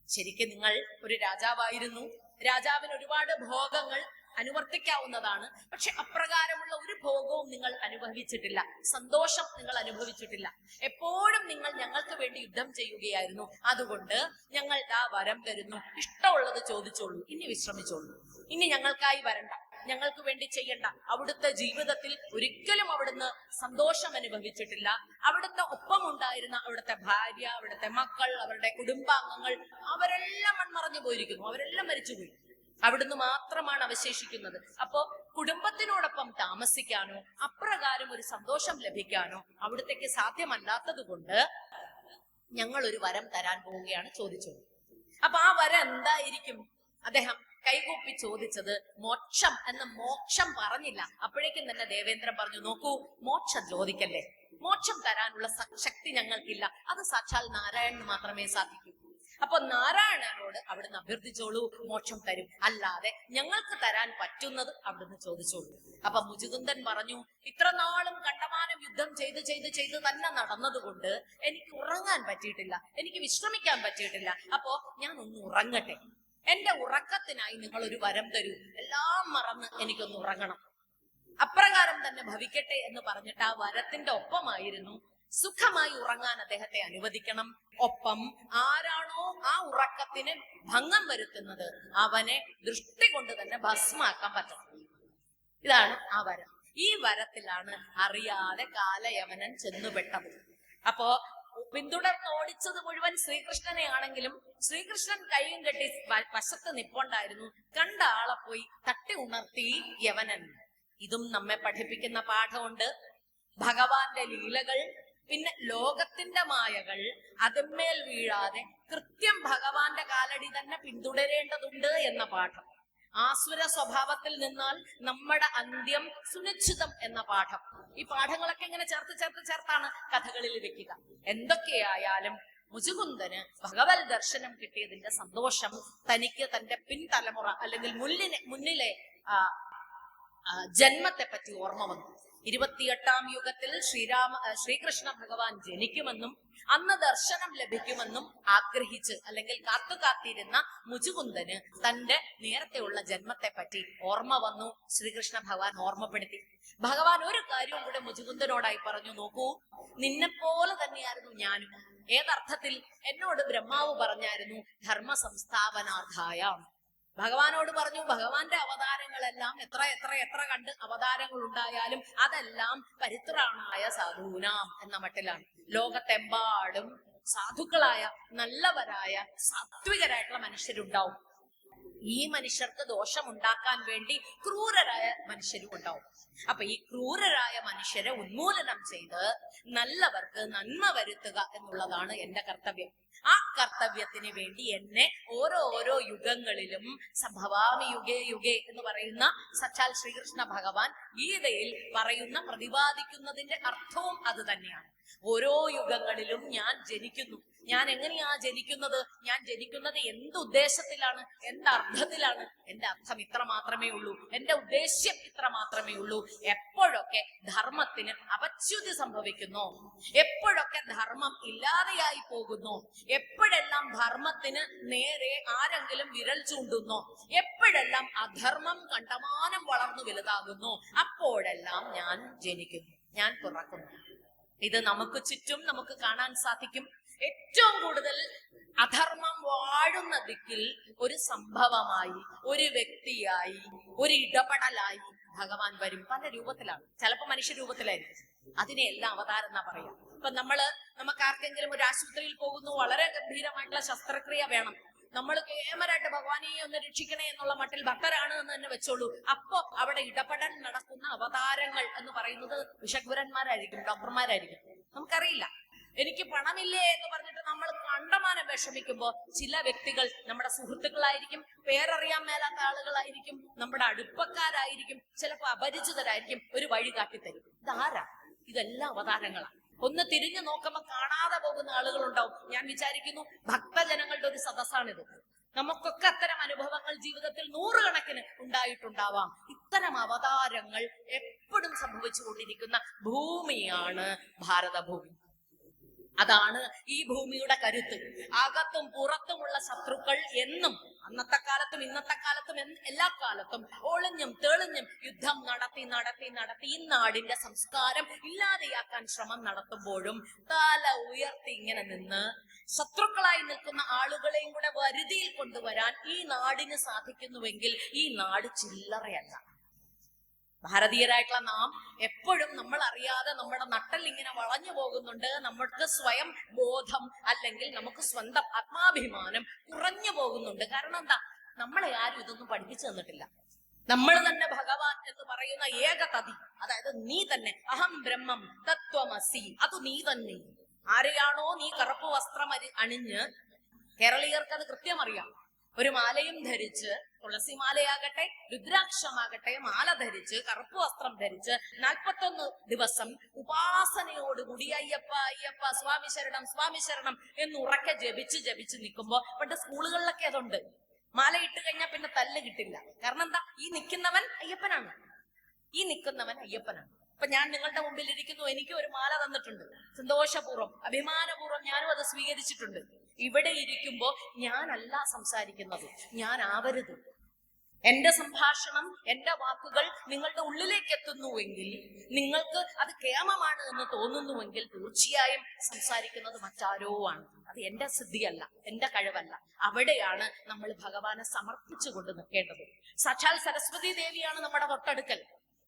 ശരിക്കും നിങ്ങൾ ഒരു രാജാവായിരുന്നു. രാജാവിന് ഒരുപാട് ഭോഗങ്ങൾ അനുവർത്തിക്കാവുന്നതാണ്. പക്ഷെ അപ്രകാരമുള്ള ഒരു ഭോഗവും നിങ്ങൾ അനുഭവിച്ചിട്ടില്ല. സന്തോഷം നിങ്ങൾ അനുഭവിച്ചിട്ടില്ല. എപ്പോഴും നിങ്ങൾ ഞങ്ങൾക്ക് വേണ്ടി യുദ്ധം ചെയ്യുകയായിരുന്നു. അതുകൊണ്ട് ഞങ്ങൾ ദാ വരം തരുന്നു, ഇഷ്ടമുള്ളത് ചോദിച്ചോളൂ, ഇനി വിശ്രമിച്ചോളൂ, ഇനി ഞങ്ങൾക്കായി വരണ്ട, ഞങ്ങൾക്ക് വേണ്ടി ചെയ്യണ്ട. അവിടുത്തെ ജീവിതത്തിൽ ഒരിക്കലും അവിടുന്ന് സന്തോഷം അനുഭവിച്ചിട്ടില്ല. അവിടുത്തെ ഒപ്പമുണ്ടായിരുന്ന അവിടുത്തെ ഭാര്യ, അവിടുത്തെ മക്കൾ, അവരുടെ കുടുംബാംഗങ്ങൾ അവരെല്ലാം മൺമറഞ്ഞു പോയിരിക്കുന്നു, അവരെല്ലാം മരിച്ചുപോയി. അവിടുന്ന് മാത്രമാണ് അവശേഷിക്കുന്നത്. അപ്പോ കുടുംബത്തിനോടൊപ്പം താമസിക്കാനോ അപ്രകാരം ഒരു സന്തോഷം ലഭിക്കാനോ അവിടുത്തേക്ക് സാധ്യമല്ലാത്തത് കൊണ്ട് ഞങ്ങൾ ഒരു വരം തരാൻ പോവുകയാണ് ചോദിച്ചത്. അപ്പൊ ആ വരം എന്തായിരിക്കും? അദ്ദേഹം കൈകൂപ്പി ചോദിച്ചത് മോക്ഷം എന്ന മോക്ഷം പറഞ്ഞില്ല. അപ്പോഴേക്കും തന്നെ ദേവേന്ദ്രൻ പറഞ്ഞു, നോക്കൂ, മോക്ഷം ചോദിക്കല്ലേ, മോക്ഷം തരാനുള്ള ശക്തി ഞങ്ങൾക്കില്ല, അത് സാക്ഷാൽ നാരായണന് മാത്രമേ സാധിക്കൂ. അപ്പൊ നാരായണനോട് അവിടുന്ന് അഭ്യർത്ഥിച്ചോളൂ, മോക്ഷം തരും. അല്ലാതെ ഞങ്ങൾക്ക് തരാൻ പറ്റുന്നത് അവിടുന്ന് ചോദിച്ചോളൂ. അപ്പൊ മുചുകുന്ദൻ പറഞ്ഞു, ഇത്ര നാളും കണ്ടമാനം യുദ്ധം ചെയ്ത് തന്നെ നടന്നതുകൊണ്ട് എനിക്ക് ഉറങ്ങാൻ പറ്റിയിട്ടില്ല, എനിക്ക് വിശ്രമിക്കാൻ പറ്റിയിട്ടില്ല. അപ്പോ ഞാൻ ഒന്ന് ഉറങ്ങട്ടെ. എന്റെ ഉറക്കത്തിനായി നിങ്ങൾ ഒരു വരം തരൂ, എല്ലാം മറന്ന് എനിക്കൊന്ന് ഉറങ്ങണം. അപ്രകാരം തന്നെ ഭവിക്കട്ടെ എന്ന് പറഞ്ഞിട്ട് ആ വരത്തിന്റെ ഒപ്പമായിരുന്നു സുഖമായി ഉറങ്ങാൻ അദ്ദേഹത്തെ അനുവദിക്കണം. ഒപ്പം ആരാണോ ആ ഉറക്കത്തിന് ഭംഗം വരുത്തുന്നത് അവനെ ദൃഷ്ടി കൊണ്ട് തന്നെ ഭസ്മാക്കാൻ പറ്റണം. ഇതാണ് ആ വരം. ഈ വരത്തിലാണ് അറിയാതെ കാലയവനൻ ചെന്നുപെട്ടത്. അപ്പോ പിന്തുടർന്ന് ഓടിച്ചത് മുഴുവൻ ശ്രീകൃഷ്ണനെ ആണെങ്കിലും ശ്രീകൃഷ്ണൻ കൈയും കെട്ടി വശത്ത് നിപ്പുണ്ടായിരുന്നു. കണ്ട ആളെ പോയി തട്ടി ഉണർത്തി യവനൻ. ഇതും നമ്മെ പഠിപ്പിക്കുന്ന പാഠമുണ്ട്. ഭഗവാന്റെ ലീലകൾ, പിന്നെ ലോകത്തിന്റെ മായകൾ അതിന്മേൽ വീഴാതെ കൃത്യം ഭഗവാന്റെ കാലടി തന്നെ പിന്തുടരേണ്ടതുണ്ട് എന്ന പാഠം. ആസുര സ്വഭാവത്തിൽ നിന്നാൽ നമ്മുടെ അന്ത്യം സുനിശ്ചിതം എന്ന പാഠം. ഈ പാഠങ്ങളൊക്കെ ഇങ്ങനെ ചേർത്താണ് കഥകളിൽ വെക്കുക. എന്തൊക്കെയായാലും മുചുകുന്ദന് ഭഗവത് ദർശനം കിട്ടിയതിന്റെ സന്തോഷം തനിക്ക് തന്റെ പിൻതലമുറ അല്ലെങ്കിൽ മുന്നിലെ ജന്മത്തെ പറ്റി ഓർമ്മ വന്നു. 28ാം യുഗത്തിൽ ശ്രീകൃഷ്ണ ഭഗവാൻ ജനിക്കുമെന്നും അന്ന് ദർശനം ലഭിക്കുമെന്നും ആഗ്രഹിച്ച് അല്ലെങ്കിൽ കാത്തിരുന്ന മുചുകുന്ദന് തന്റെ നേരത്തെയുള്ള ജന്മത്തെ പറ്റി ഓർമ്മ വന്നു. ശ്രീകൃഷ്ണ ഭഗവാൻ ഓർമ്മപ്പെടുത്തി. ഭഗവാൻ ഒരു കാര്യവും കൂടെ മുചുകുന്ദനോടായി പറഞ്ഞു, നോക്കൂ, നിന്നെപ്പോലെ തന്നെയായിരുന്നു ഞാനും. ഏതർത്ഥത്തിൽ? എന്നോട് ബ്രഹ്മാവ് പറഞ്ഞായിരുന്നു ധർമ്മ സംസ്ഥാപനാർത്ഥായ. ഭഗവാനോട് പറഞ്ഞു, ഭഗവാന്റെ അവതാരങ്ങളെല്ലാം എത്ര കണ്ട് അവതാരങ്ങൾ ഉണ്ടായാലും അതെല്ലാം പരിത്രാണായ സാധൂനാം എന്ന മട്ടിലാണ്. ലോകത്തെമ്പാടും സാധുക്കളായ നല്ലവരായ സാത്വികരായിട്ടുള്ള മനുഷ്യരുണ്ടാവും. ഈ മനുഷ്യർക്ക് ദോഷമുണ്ടാക്കാൻ വേണ്ടി ക്രൂരരായ മനുഷ്യരും ഉണ്ടാവും. അപ്പൊ ഈ ക്രൂരരായ മനുഷ്യരെ ഉന്മൂലനം ചെയ്ത് നല്ലവർക്ക് നന്മ വരുത്തുക എന്നുള്ളതാണ് എന്റെ കർത്തവ്യം. ആ കർത്തവ്യത്തിന് വേണ്ടി എന്നെ ഓരോ യുഗങ്ങളിലും സംഭവാമി യുഗേ യുഗേ എന്ന് പറയുന്ന സച്ചാൽ ശ്രീകൃഷ്ണ ഭഗവാൻ ഗീതയിൽ പറയുന്ന പ്രതിപാദിക്കുന്നതിന്റെ അർത്ഥവും അത് തന്നെയാണ്. ഓരോ യുഗങ്ങളിലും ഞാൻ ജനിക്കുന്നു. ഞാൻ എങ്ങനെയാ ജനിക്കുന്നത്? ഞാൻ ജനിക്കുന്നത് എന്ത് ഉദ്ദേശത്തിലാണ്, എന്തർത്ഥത്തിലാണ്? എന്റെ അർത്ഥം ഇത്ര മാത്രമേ ഉള്ളൂ, എന്റെ ഉദ്ദേശ്യം ഇത്ര മാത്രമേ ഉള്ളൂ. എപ്പോഴൊക്കെ ധർമ്മത്തിന് അപച്യുതി സംഭവിക്കുന്നു, എപ്പോഴൊക്കെ ധർമ്മം ഇല്ലാതെയായി പോകുന്നു, എപ്പോഴെല്ലാം ധർമ്മത്തിന് നേരെ ആരെങ്കിലും വിരൽ ചൂണ്ടുന്നോ, എപ്പോഴെല്ലാം അധർമ്മം കണ്ടമാനം വളർന്നു വലുതാകുന്നു, അപ്പോഴെല്ലാം ഞാൻ ജനിക്കുന്നു, ഞാൻ പിറക്കുന്നു. ഇത് നമുക്ക് ചുറ്റും നമുക്ക് കാണാൻ സാധിക്കും. ഏറ്റവും കൂടുതൽ അധർമ്മം വാഴുന്ന ദിക്കിൽ ഒരു സംഭവമായി, ഒരു വ്യക്തിയായി, ഒരു ഇടപെടലായി ഭഗവാൻ വരും. പല രൂപത്തിലാണ്, ചിലപ്പോ മനുഷ്യ രൂപത്തിലായിരിക്കും. അതിനെ എല്ലാം അവതാരം എന്നാ പറയാം. ഇപ്പൊ നമുക്ക് ആർക്കെങ്കിലും ഒരു ആശുപത്രിയിൽ പോകുന്നു, വളരെ ഗംഭീരമായിട്ടുള്ള ശസ്ത്രക്രിയ വേണം, നമ്മൾ കേമരായിട്ട് ഭഗവാനെ ഒന്ന് രക്ഷിക്കണേ എന്നുള്ള മട്ടിൽ ഭക്തരാണ് എന്ന് തന്നെ വെച്ചോളൂ. അപ്പോ അവിടെ ഇടപെടൽ നടക്കുന്ന അവതാരങ്ങൾ എന്ന് പറയുന്നത് വിഷഗ്വരന്മാരായിരിക്കും, ഡോക്ടർമാരായിരിക്കും. നമുക്കറിയില്ല. എനിക്ക് പണമില്ലേ എന്ന് പറഞ്ഞിട്ട് നമ്മൾ കണ്ടമാനം വിഷമിക്കുമ്പോ ചില വ്യക്തികൾ നമ്മുടെ സുഹൃത്തുക്കളായിരിക്കും, പേരറിയാൻ മേലാത്ത ആളുകളായിരിക്കും, നമ്മുടെ അടുപ്പക്കാരായിരിക്കും, ചിലപ്പോ അപരിചിതരായിരിക്കും, ഒരു വഴി കാട്ടിത്തരും. ഇതാരാ? ഇതെല്ലാം അവതാരങ്ങളാണ്. ഒന്ന് തിരിഞ്ഞു നോക്കുമ്പോ കാണാതെ പോകുന്ന ആളുകളുണ്ടാവും. ഞാൻ വിചാരിക്കുന്നു ഭക്തജനങ്ങളുടെ ഒരു സദസ്സാണിത്. നമുക്കൊക്കെ അത്തരം അനുഭവങ്ങൾ ജീവിതത്തിൽ 100 കണക്കിന് ഉണ്ടായിട്ടുണ്ടാവാം. ഇത്തരം അവതാരങ്ങൾ എപ്പോഴും സംഭവിച്ചുകൊണ്ടിരിക്കുന്ന ഭൂമിയാണ് ഭാരതഭൂമി. അതാണ് ഈ ഭൂമിയുടെ കരുത്ത്. അകത്തും പുറത്തുമുള്ള ശത്രുക്കൾ എന്നും, അന്നത്തെ കാലത്തും ഇന്നത്തെ കാലത്തും എല്ലാ കാലത്തും ഒളിഞ്ഞും തെളിഞ്ഞും യുദ്ധം നടത്തി ഈ നാടിന്റെ സംസ്കാരം ഇല്ലാതെയാക്കാൻ ശ്രമം നടത്തുമ്പോഴും തല ഉയർത്തി ഇങ്ങനെ നിന്ന് ശത്രുക്കളായി നിൽക്കുന്ന ആളുകളെയും കൂടെ വരുതിയിൽ കൊണ്ടുവരാൻ ഈ നാടിന് സാധിക്കുന്നുവെങ്കിൽ ഈ നാട് ചില്ലറയല്ല. ഭാരതീയരായിട്ടുള്ള നാം എപ്പോഴും നമ്മൾ അറിയാതെ നമ്മുടെ നട്ടൽ ഇങ്ങനെ വളഞ്ഞു പോകുന്നുണ്ട്. നമ്മൾക്ക് സ്വയം ബോധം അല്ലെങ്കിൽ നമുക്ക് സ്വന്തം ആത്മാഭിമാനം കുറഞ്ഞു പോകുന്നുണ്ട്. കാരണം എന്താ? നമ്മളെ ആരും ഇതൊന്നും പഠിപ്പിച്ചു തന്നിട്ടില്ല. നമ്മൾ തന്നെ ഭഗവാൻ എന്ന് പറയുന്ന ഏകതതി, അതായത് നീ തന്നെ, അഹം ബ്രഹ്മം തത്വമസി, അത് നീ തന്നെ. ആരെയാണോ നീ കറുപ്പ് വസ്ത്രം അണിഞ്ഞ്, കേരളീയർക്ക് അത് കൃത്യം അറിയാം, ഒരു മാലയും ധരിച്ച്, തുളസി മാലയാകട്ടെ രുദ്രാക്ഷമാകട്ടെ, മാല ധരിച്ച് കറുപ്പ് വസ്ത്രം ധരിച്ച് 41 ദിവസം ഉപാസനയോടുകൂടി അയ്യപ്പ അയ്യപ്പ സ്വാമി ശരണം സ്വാമി ശരണം എന്ന് ഉറക്കെ ജപിച്ച് നിൽക്കുമ്പോ, പണ്ട് സ്കൂളുകളിലൊക്കെ അതുണ്ട്. മാല ഇട്ട് കഴിഞ്ഞാൽ പിന്നെ തല്ല് കിട്ടില്ല. കാരണം എന്താ? ഈ നിൽക്കുന്നവൻ അയ്യപ്പനാണ്. ഇപ്പൊ ഞാൻ നിങ്ങളുടെ മുമ്പിൽ ഇരിക്കുന്നു, എനിക്ക് ഒരു മാല തന്നിട്ടുണ്ട്. സന്തോഷപൂർവ്വം അഭിമാനപൂർവ്വം ഞാനും അത് സ്വീകരിച്ചിട്ടുണ്ട്. ഇവിടെ ഇരിക്കുമ്പോ ഞാനല്ല സംസാരിക്കുന്നത്, ഞാൻ ആവരുത്. എന്റെ സംഭാഷണം, എന്റെ വാക്കുകൾ നിങ്ങളുടെ ഉള്ളിലേക്ക് എത്തുന്നുവെങ്കിൽ, നിങ്ങൾക്ക് അത് കേമമാണ് എന്ന് തോന്നുന്നുവെങ്കിൽ, തീർച്ചയായും സംസാരിക്കുന്നത് മറ്റാരോ ആണ്. അത് എന്റെ സിദ്ധിയല്ല, എന്റെ കഴിവല്ല. അവിടെയാണ് നമ്മൾ ഭഗവാനെ സമർപ്പിച്ചുകൊണ്ട് നിൽക്കേണ്ടത്. സാക്ഷാൽ സരസ്വതി ദേവിയാണ് നമ്മുടെ തൊട്ടടുക്കൽ.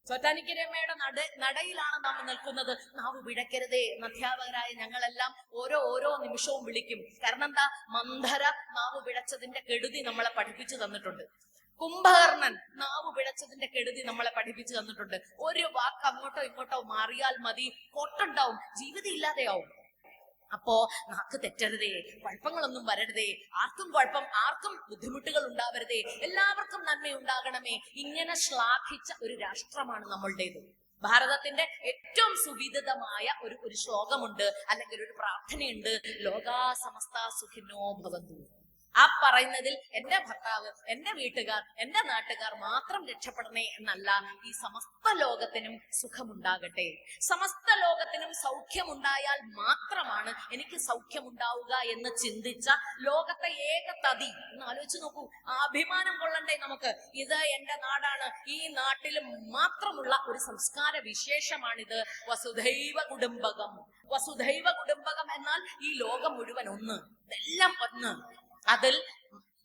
ചോറ്റാനിക്കരമ്മയുടെ നടയിലാണ് നാം നിൽക്കുന്നത്. നാവ് പിഴക്കരുതേ എന്ന് അധ്യാപകരായ ഞങ്ങളെല്ലാം ഓരോ നിമിഷവും വിളിക്കും. കാരണം എന്താ? മന്ധര നാവ് പിഴച്ചതിന്റെ കെടുതി നമ്മളെ പഠിപ്പിച്ചു തന്നിട്ടുണ്ട്. കുംഭകർണൻ നാവ് പിഴച്ചതിന്റെ കെടുതി നമ്മളെ പഠിപ്പിച്ചു തന്നിട്ടുണ്ട്. ഒരു വാക്ക് അങ്ങോട്ടോ ഇങ്ങോട്ടോ മാറിയാൽ മതി, കോട്ടുണ്ടാവും, ജീവിതം ഇല്ലാതെയാവും. അപ്പോ നാക്ക് തെറ്റരുതേ, കുഴപ്പങ്ങളൊന്നും വരരുതേ, ആർക്കും കുഴപ്പം, ആർക്കും ബുദ്ധിമുട്ടുകൾ ഉണ്ടാവരുതേ, എല്ലാവർക്കും നന്മയുണ്ടാകണമേ. ഇങ്ങനെ ശ്ലാഘിച്ച ഒരു രാഷ്ട്രമാണ് നമ്മളുടേത്. ഭാരതത്തിന്റെ ഏറ്റവും സുവിദിതമായ ഒരു ശ്ലോകമുണ്ട്, അല്ലെങ്കിൽ ഒരു പ്രാർത്ഥനയുണ്ട്, ലോകാ സമസ്ത സുഖിനോ ഭവന്തു. ആ പറയുന്നതിൽ എന്റെ ഭർത്താവ്, എന്റെ വീട്ടുകാർ, എന്റെ നാട്ടുകാർ മാത്രം രക്ഷപ്പെടണേ എന്നല്ല, ഈ സമസ്ത ലോകത്തിനും സുഖമുണ്ടാകട്ടെ. സമസ്ത ലോകത്തിനും സൗഖ്യമുണ്ടായാൽ മാത്രമാണ് എനിക്ക് സൗഖ്യമുണ്ടാവുക എന്ന് ചിന്തിച്ച ലോകത്തെ ഏകതതി എന്ന് ആലോചിച്ച് നോക്കൂ. അഭിമാനം കൊള്ളണ്ടേ നമുക്ക്? ഇത് എന്റെ നാടാണ്, ഈ നാട്ടിൽ മാത്രമുള്ള ഒരു സംസ്കാര വിശേഷമാണിത്. വസുധൈവ കുടുംബകം. വസുധൈവ കുടുംബകം എന്നാൽ ഈ ലോകം മുഴുവൻ ഒന്ന്, ഇതെല്ലാം ഒന്ന്. അതിൽ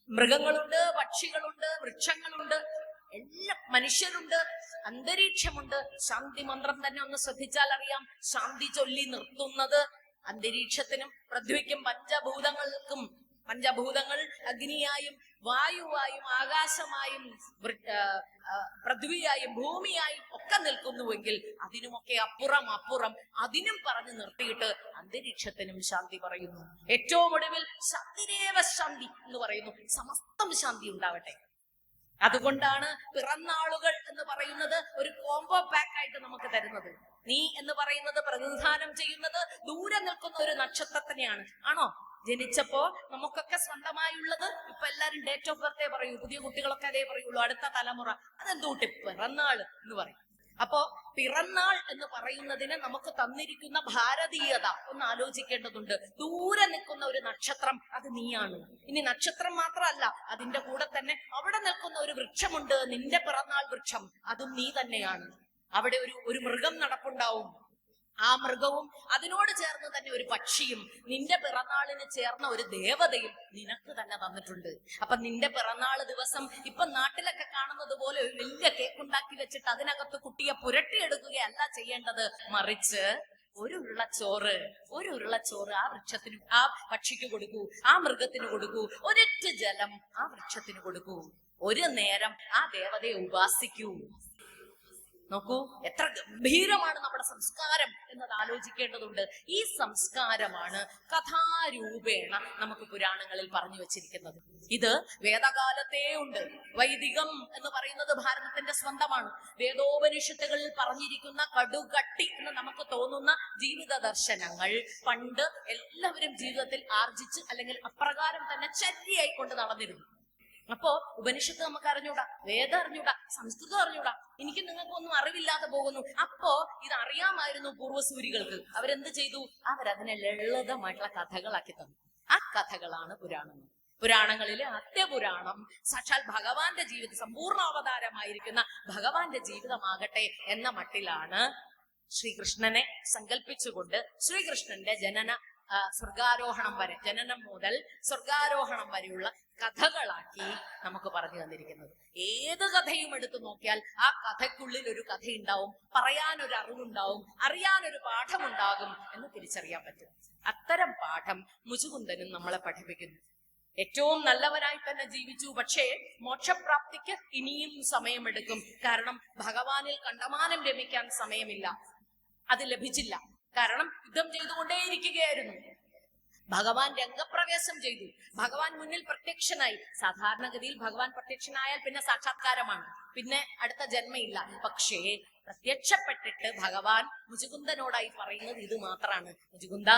മൃഗങ്ങളുണ്ട്, പക്ഷികളുണ്ട്, വൃക്ഷങ്ങളുണ്ട്, എല്ലാ മനുഷ്യരുണ്ട്, അന്തരീക്ഷമുണ്ട്. ശാന്തി മന്ത്രം തന്നെ ഒന്ന് ശ്രദ്ധിച്ചാൽ അറിയാം. ശാന്തി ചൊല്ലി നിർത്തുന്നത് അന്തരീക്ഷത്തിനും പൃഥ്വിക്കും പഞ്ചഭൂതങ്ങൾക്കും. പഞ്ചഭൂതങ്ങൾ അഗ്നിയായും വായുവായും ആകാശമായും പൃഥ്വിയായും ഭൂമിയായും ഒക്കെ നിൽക്കുന്നുവെങ്കിൽ അതിനുമൊക്കെ അപ്പുറം അതിനും പറഞ്ഞു നിർത്തിയിട്ട് അന്തരീക്ഷത്തിനും ശാന്തി പറയുന്നു. ഏറ്റവും ഒടുവിൽ ശാന്തിരേവ ശാന്തി എന്ന് പറയുന്നു. സമസ്തം ശാന്തി ഉണ്ടാവട്ടെ. അതുകൊണ്ടാണ് പിറന്നാളുകൾ എന്ന് പറയുന്നത് ഒരു കോംബോ പാക്ക് ആയിട്ട് നമുക്ക് തരുന്നത്. നീ എന്ന് പറയുന്നത് പ്രതിനിധാനം ചെയ്യുന്നത് ദൂരെ നിൽക്കുന്ന ഒരു നക്ഷത്രത്തിനെയാണ്. ആണോ? ജനിച്ചപ്പോ നമുക്കൊക്കെ സ്വന്തമായുള്ളത് ഇപ്പൊ എല്ലാരും ഡേറ്റ് ഓഫ് ബർത്തേ പറയൂ. പുതിയ കുട്ടികളൊക്കെ അതേ പറയുള്ളൂ. അടുത്ത തലമുറ അതെന്തൂട്ടി പിറന്നാൾ എന്ന് പറയും. അപ്പോ പിറന്നാൾ എന്ന് പറയുന്നതിന് നമുക്ക് തന്നിരിക്കുന്ന ഭാരതീയത ഒന്ന് ആലോചിക്കേണ്ടതുണ്ട്. ദൂരെ നിൽക്കുന്ന ഒരു നക്ഷത്രം, അത് നീയാണ്. ഇനി നക്ഷത്രം മാത്രമല്ല, അതിന്റെ കൂടെ തന്നെ അവിടെ നിൽക്കുന്ന ഒരു വൃക്ഷമുണ്ട്, നിന്റെ പിറന്നാൾ വൃക്ഷം, അതും നീ തന്നെയാണ്. അവിടെ ഒരു മൃഗം നടപ്പുണ്ടാവും. ആ മൃഗവും അതിനോട് ചേർന്ന് തന്നെ ഒരു പക്ഷിയും നിന്റെ പിറന്നാളിന് ചേർന്ന ഒരു ദേവതയും നിനക്ക് തന്നെ തന്നിട്ടുണ്ട്. അപ്പൊ നിന്റെ പിറന്നാള് ദിവസം ഇപ്പൊ നാട്ടിലൊക്കെ കാണുന്നത് പോലെ ഒരു വലിയ കേക്ക് ഉണ്ടാക്കി വെച്ചിട്ട് അതിനകത്ത് കുട്ടിയെ പുരട്ടിയെടുക്കുകയല്ല ചെയ്യേണ്ടത്. മറിച്ച് ഒരു ഉരുളച്ചോറ് ആ വൃക്ഷത്തിന്, ആ പക്ഷിക്ക് കൊടുക്കൂ, ആ മൃഗത്തിന് കൊടുക്കൂ. ഒരൊറ്റ ജലം ആ വൃക്ഷത്തിന് കൊടുക്കൂ. ഒരു നേരം ആ ദേവതയെ ഉപാസിക്കൂ. നോക്കൂ, എത്ര ഗംഭീരമാണ് നമ്മുടെ സംസ്കാരം എന്നത് ആലോചിക്കേണ്ടതുണ്ട്. ഈ സംസ്കാരമാണ് കഥാരൂപേണ നമുക്ക് പുരാണങ്ങളിൽ പറഞ്ഞു വെച്ചിരിക്കുന്നത്. ഇത് വേദകാലത്തേ ഉണ്ട്. വൈദികം എന്ന് പറയുന്നത് ഭാരതത്തിന്റെ സ്വന്തമാണ്. വേദോപനിഷത്തുകളിൽ പറഞ്ഞിരിക്കുന്ന കടുകട്ടി എന്ന് നമുക്ക് തോന്നുന്ന ജീവിത ദർശനങ്ങൾ പണ്ട് എല്ലാവരും ജീവിതത്തിൽ ആർജിച്ച് അല്ലെങ്കിൽ അപ്രകാരം തന്നെ ചര്യയായി കൊണ്ട് നടന്നിരുന്നു. അപ്പോ ഉപനിഷത്ത് നമുക്ക് അറിഞ്ഞൂടാ, വേദം അറിഞ്ഞൂടാ, സംസ്കൃതം അറിഞ്ഞൂടാ, എനിക്ക് നിങ്ങൾക്കൊന്നും അറിവില്ലാതെ പോകുന്നു. അപ്പോ ഇത് അറിയാമായിരുന്നു പൂർവ്വസൂരികൾക്ക്. അവരെന്ത് ചെയ്തു? അവരതിനെ ലളിതമായിട്ടുള്ള കഥകളാക്കി തന്നു. ആ കഥകളാണ് പുരാണങ്ങൾ. പുരാണങ്ങളിലെ അത്യപുരാണം സാക്ഷാൽ ഭഗവാന്റെ ജീവിതം, സമ്പൂർണ്ണാവതാരമായിരിക്കുന്ന ഭഗവാന്റെ ജീവിതമാകട്ടെ എന്ന മട്ടിലാണ് ശ്രീകൃഷ്ണനെ സങ്കല്പിച്ചുകൊണ്ട് ശ്രീകൃഷ്ണന്റെ സ്വർഗാരോഹണം വരെ, ജനനം മുതൽ സ്വർഗാരോഹണം വരെയുള്ള കഥകളാക്കി നമുക്ക് പറഞ്ഞു തന്നിരിക്കുന്നത്. ഏത് കഥയും എടുത്തു നോക്കിയാൽ ആ കഥയ്ക്കുള്ളിൽ ഒരു കഥയുണ്ടാവും, പറയാനൊരു അറിവുണ്ടാവും, അറിയാനൊരു പാഠമുണ്ടാകും എന്ന് തിരിച്ചറിയാൻ പറ്റും. അത്തരം പാഠം മുചുകുന്ദനും നമ്മളെ പഠിപ്പിക്കുന്നു. ഏറ്റവും നല്ലവനായി തന്നെ ജീവിച്ചു, പക്ഷേ മോക്ഷപ്രാപ്തിക്ക് ഇനിയും സമയമെടുക്കും. കാരണം ഭഗവാനിൽ കണ്ടമാനം രമിക്കാൻ സമയമില്ല, അത് ലഭിച്ചില്ല. കാരണം യുദ്ധം ചെയ്തുകൊണ്ടേയിരിക്കുകയായിരുന്നു. ഭഗവാൻ രംഗപ്രവേശം ചെയ്തു, ഭഗവാൻ മുന്നിൽ പ്രത്യക്ഷനായി. സാധാരണഗതിയിൽ ഭഗവാൻ പ്രത്യക്ഷനായാൽ പിന്നെ സാക്ഷാത്കാരമാണ്, പിന്നെ അടുത്ത ജന്മയില്ല. പക്ഷേ പ്രത്യക്ഷപ്പെട്ടിട്ട് ഭഗവാൻ മുചുകുന്ദനോടായി പറയുന്നത് ഇത് മാത്രമാണ്: മുചുകുന്ദ,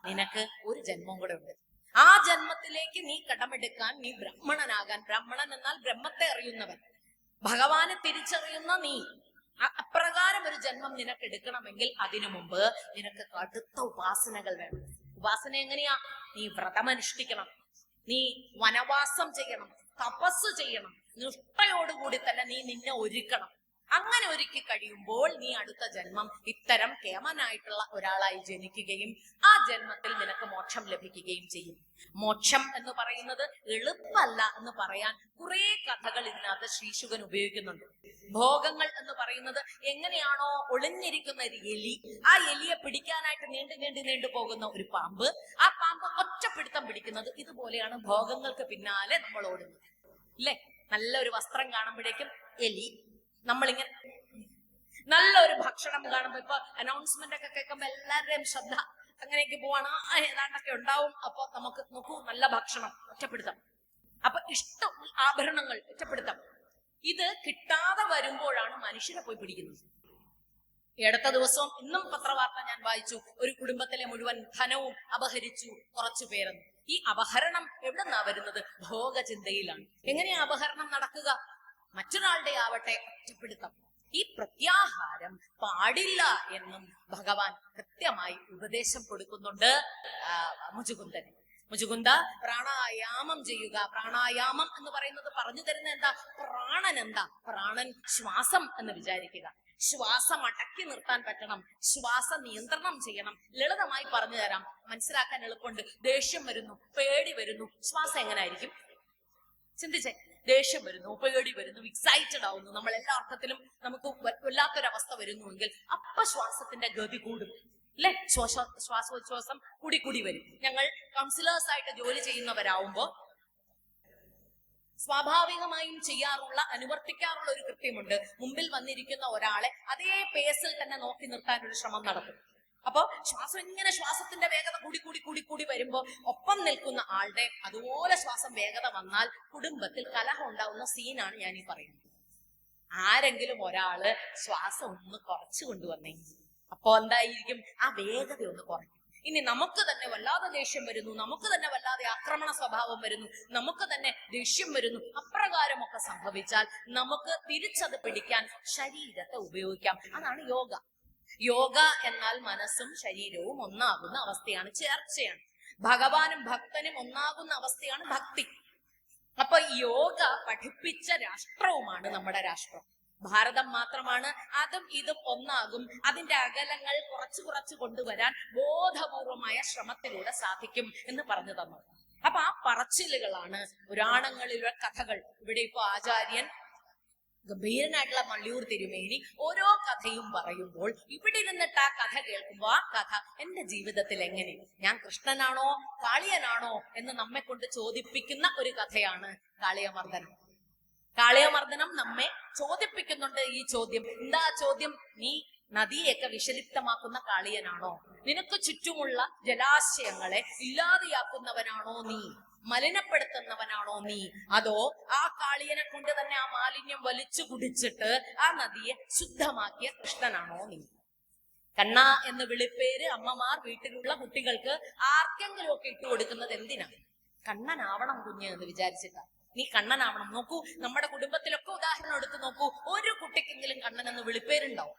നിനക്ക് ഒരു ജന്മം കൂടെ ഉണ്ട്. ആ ജന്മത്തിലേക്ക് നീ കടമെടുക്കാൻ, നീ ബ്രാഹ്മണനാകാൻ. ബ്രാഹ്മണൻ എന്നാൽ ബ്രഹ്മത്തെ അറിയുന്നവൻ, ഭഗവാനെ തിരിച്ചറിയുന്ന നീ. അപ്രകാരം ഒരു ജന്മം നിനക്ക് എടുക്കണമെങ്കിൽ അതിനു മുമ്പ് നിനക്ക് കടുത്ത ഉപാസനകൾ വേണം. ഉപാസന എങ്ങനെയാ? നീ വ്രതമനുഷ്ഠിക്കണം, നീ വനവാസം ചെയ്യണം, തപസ് ചെയ്യണം, നിഷ്ഠയോടുകൂടി തന്നെ നീ നിന്നെ ഒരുക്കണം. അങ്ങനെ ഒരുക്കി കഴിയുമ്പോൾ നീ അടുത്ത ജന്മം ഇത്തരം കേമനായിട്ടുള്ള ഒരാളായി ജനിക്കുകയും ആ ജന്മത്തിൽ നിനക്ക് മോക്ഷം ലഭിക്കുകയും ചെയ്യും. മോക്ഷം എന്ന് പറയുന്നത് എളുപ്പമല്ല എന്ന് പറയാൻ കുറെ കഥകൾ ഇതിനകത്ത് ശ്രീശുകൻ ഉപയോഗിക്കുന്നുണ്ട്. ഭോഗങ്ങൾ എന്ന് പറയുന്നത് എങ്ങനെയാണോ ഒളിഞ്ഞിരിക്കുന്ന ഒരു എലി, ആ എലിയെ പിടിക്കാനായിട്ട് നീണ്ടു പോകുന്ന ഒരു പാമ്പ്, ആ പാമ്പ് ഒറ്റപ്പിടുത്തം പിടിക്കുന്നത്, ഇതുപോലെയാണ് ഭോഗങ്ങൾക്ക് പിന്നാലെ നമ്മൾ ഓടുന്നത്. ഇല്ലേ? നല്ലൊരു വസ്ത്രം കാണുമ്പോഴേക്കും എലി, നമ്മളിങ്ങനെ നല്ലൊരു ഭക്ഷണം കാണുമ്പോ, ഇപ്പൊ അനൗൺസ്മെന്റ് ഒക്കെ കേൾക്കുമ്പോ എല്ലാവരുടെയും ശ്രദ്ധ അങ്ങനെയൊക്കെ പോവാണ്, ഏതാണ്ടൊക്കെ ഉണ്ടാവും. അപ്പൊ നമുക്ക് നോക്കൂ, നല്ല ഭക്ഷണം, ഒറ്റപ്പെടുത്താം. അപ്പൊ ഇഷ്ടം ആഭരണങ്ങൾ, ഒറ്റപ്പെടുത്താം. ഇത് കിട്ടാതെ വരുമ്പോഴാണ് മനുഷ്യരെ പോയി പിടിക്കുന്നത്. അടുത്ത ദിവസവും ഇന്നും പത്രവാർത്ത ഞാൻ വായിച്ചു, ഒരു കുടുംബത്തിലെ മുഴുവൻ ധനവും അപഹരിച്ചു കുറച്ചു പേരെന്ന്. ഈ അപഹരണം എവിടെന്നാ വരുന്നത്? ഭോഗചിന്തയിലാണ്. എങ്ങനെയാ അപഹരണം നടക്കുക? മറ്റൊരാളുടെ ആവട്ടെ, ഒറ്റപ്പെടുത്തം. ഈ പ്രത്യാഹാരം പാടില്ല എന്നും ഭഗവാൻ കൃത്യമായി ഉപദേശം കൊടുക്കുന്നുണ്ട് മുചുകുന്ദന്. മുചുകുന്ദ, പ്രാണായാമം ചെയ്യുക. പ്രാണായാമം എന്ന് പറയുന്നത് പറഞ്ഞു തരുന്ന എന്താ? പ്രാണൻ എന്താ? പ്രാണൻ ശ്വാസം എന്ന് വിചാരിക്കുക. ശ്വാസം അടക്കി നിർത്താൻ പറ്റണം, ശ്വാസ നിയന്ത്രണം ചെയ്യണം. ലളിതമായി പറഞ്ഞു തരാം, മനസ്സിലാക്കാൻ എളുപ്പമുണ്ട്. ദേഷ്യം വരുന്നു, പേടി വരുന്നു, ശ്വാസം എങ്ങനെ ആയിരിക്കും? ചിന്തിച്ചേ. ദേഷ്യം വരുന്നു, പേടി വരുന്നു, എക്സൈറ്റഡ് ആവുന്നു, നമ്മൾ എല്ലാ അർത്ഥത്തിലും നമുക്ക് വല്ലാത്തൊരവസ്ഥ വരുന്നുവെങ്കിൽ അപ്പൊ ശ്വാസത്തിന്റെ ഗതി കൂടും, അല്ലെ? ശ്വാസോച്ഛ്വാസം കൂടി വരും. ഞങ്ങൾ കൗൺസിലേഴ്സ് ആയിട്ട് ജോലി ചെയ്യുന്നവരാവുമ്പോ സ്വാഭാവികമായും അനുവർത്തിക്കാറുള്ള ഒരു കൃത്യമുണ്ട്. മുമ്പിൽ വന്നിരിക്കുന്ന ഒരാളെ അതേ പേസിൽ തന്നെ നോക്കി നിർത്താൻ ഒരു ശ്രമം നടത്തും. അപ്പൊ ശ്വാസം ഇങ്ങനെ, ശ്വാസത്തിന്റെ വേഗത കൂടി വരുമ്പോ ഒപ്പം നിൽക്കുന്ന ആളുടെ അതുപോലെ ശ്വാസം വേഗത വന്നാൽ കുടുംബത്തിൽ കലഹം ഉണ്ടാവുന്ന സീനാണ് ഞാൻ ഈ പറയുന്നത്. ആരെങ്കിലും ഒരാള് ശ്വാസം ഒന്ന് കുറച്ചു കൊണ്ടുവന്നെങ്കിൽ അപ്പൊ എന്തായിരിക്കും? ആ വേഗത ഒന്ന് കുറയ്ക്കും. ഇനി നമുക്ക് തന്നെ വല്ലാതെ ദേഷ്യം വരുന്നു, നമുക്ക് തന്നെ വല്ലാതെ ആക്രമണ സ്വഭാവം വരുന്നു, നമുക്ക് തന്നെ ദേഷ്യം വരുന്നു, അപ്രകാരമൊക്കെ സംഭവിച്ചാൽ നമുക്ക് തിരിച്ചത് പിടിക്കാൻ ശരീരത്തെ ഉപയോഗിക്കാം. അതാണ് യോഗ. യോഗ എന്നാൽ മനസ്സും ശരീരവും ഒന്നാകുന്ന അവസ്ഥയാണ്, ചേർച്ചയാണ്. ഭഗവാനും ഭക്തനും ഒന്നാകുന്ന അവസ്ഥയാണ് ഭക്തി. അപ്പൊ യോഗ പഠിപ്പിച്ച രാഷ്ട്രവുമാണ് നമ്മുടെ രാഷ്ട്രം. ഭാരതം മാത്രമാണ്. അതും ഇതും ഒന്നാകും. അതിന്റെ അകലങ്ങൾ കുറച്ച് കുറച്ച് കൊണ്ടുവരാൻ ബോധപൂർവമായ ശ്രമത്തിലൂടെ സാധിക്കും എന്ന് പറഞ്ഞു തന്നു. അപ്പൊ ആ പറച്ചിലുകളാണ് പുരാണങ്ങളിലെ കഥകൾ. ഇവിടെ ഇപ്പൊ ആചാര്യൻ ഗംഭീരനായിട്ടുള്ള മള്ളിയൂർ തിരുമേനി ഓരോ കഥയും പറയുമ്പോൾ ഇവിടെ ഇരുന്നിട്ട് ആ കഥ കേൾക്കുമ്പോൾ ആ കഥ എന്റെ ജീവിതത്തിൽ എങ്ങനെ, ഞാൻ കൃഷ്ണനാണോ കാളിയനാണോ എന്ന് നമ്മെ കൊണ്ട് ചോദിപ്പിക്കുന്ന ഒരു കഥയാണ് കാളിയമർദ്ദനം. കാളിയമർദ്ദനം നമ്മെ ചോദിപ്പിക്കുന്നുണ്ട്. ഈ ചോദ്യം എന്താ? ചോദ്യം, നീ നദിയൊക്കെ വിഷലിപ്തമാക്കുന്ന കാളിയനാണോ? നിനക്ക് ചുറ്റുമുള്ള ജലാശയങ്ങളെ ഇല്ലാതെയാക്കുന്നവനാണോ നീ? മലിനപ്പെടുത്തുന്നവനാണോ നീ? അതോ ആ കാളിയനെ കൊണ്ട് തന്നെ ആ മാലിന്യം വലിച്ചു കുടിച്ചിട്ട് ആ നദിയെ ശുദ്ധമാക്കിയ കൃഷ്ണനാണോ നീ? കണ്ണ എന്ന് വിളിപ്പേര് അമ്മമാർ വീട്ടിലുള്ള കുട്ടികൾക്ക് ആർക്കെങ്കിലും ഒക്കെ ഇട്ടു കൊടുക്കുന്നത് എന്തിനാണ്? കണ്ണനാവണം കുഞ്ഞ് എന്ന് വിചാരിച്ചിട്ടാ. നീ കണ്ണനാവണം. നോക്കൂ, നമ്മുടെ കുടുംബത്തിലൊക്കെ ഉദാഹരണം എടുത്ത് നോക്കൂ. ഒരു കുട്ടിക്കെങ്കിലും കണ്ണൻ എന്ന് വിളിപ്പേരുണ്ടാവും.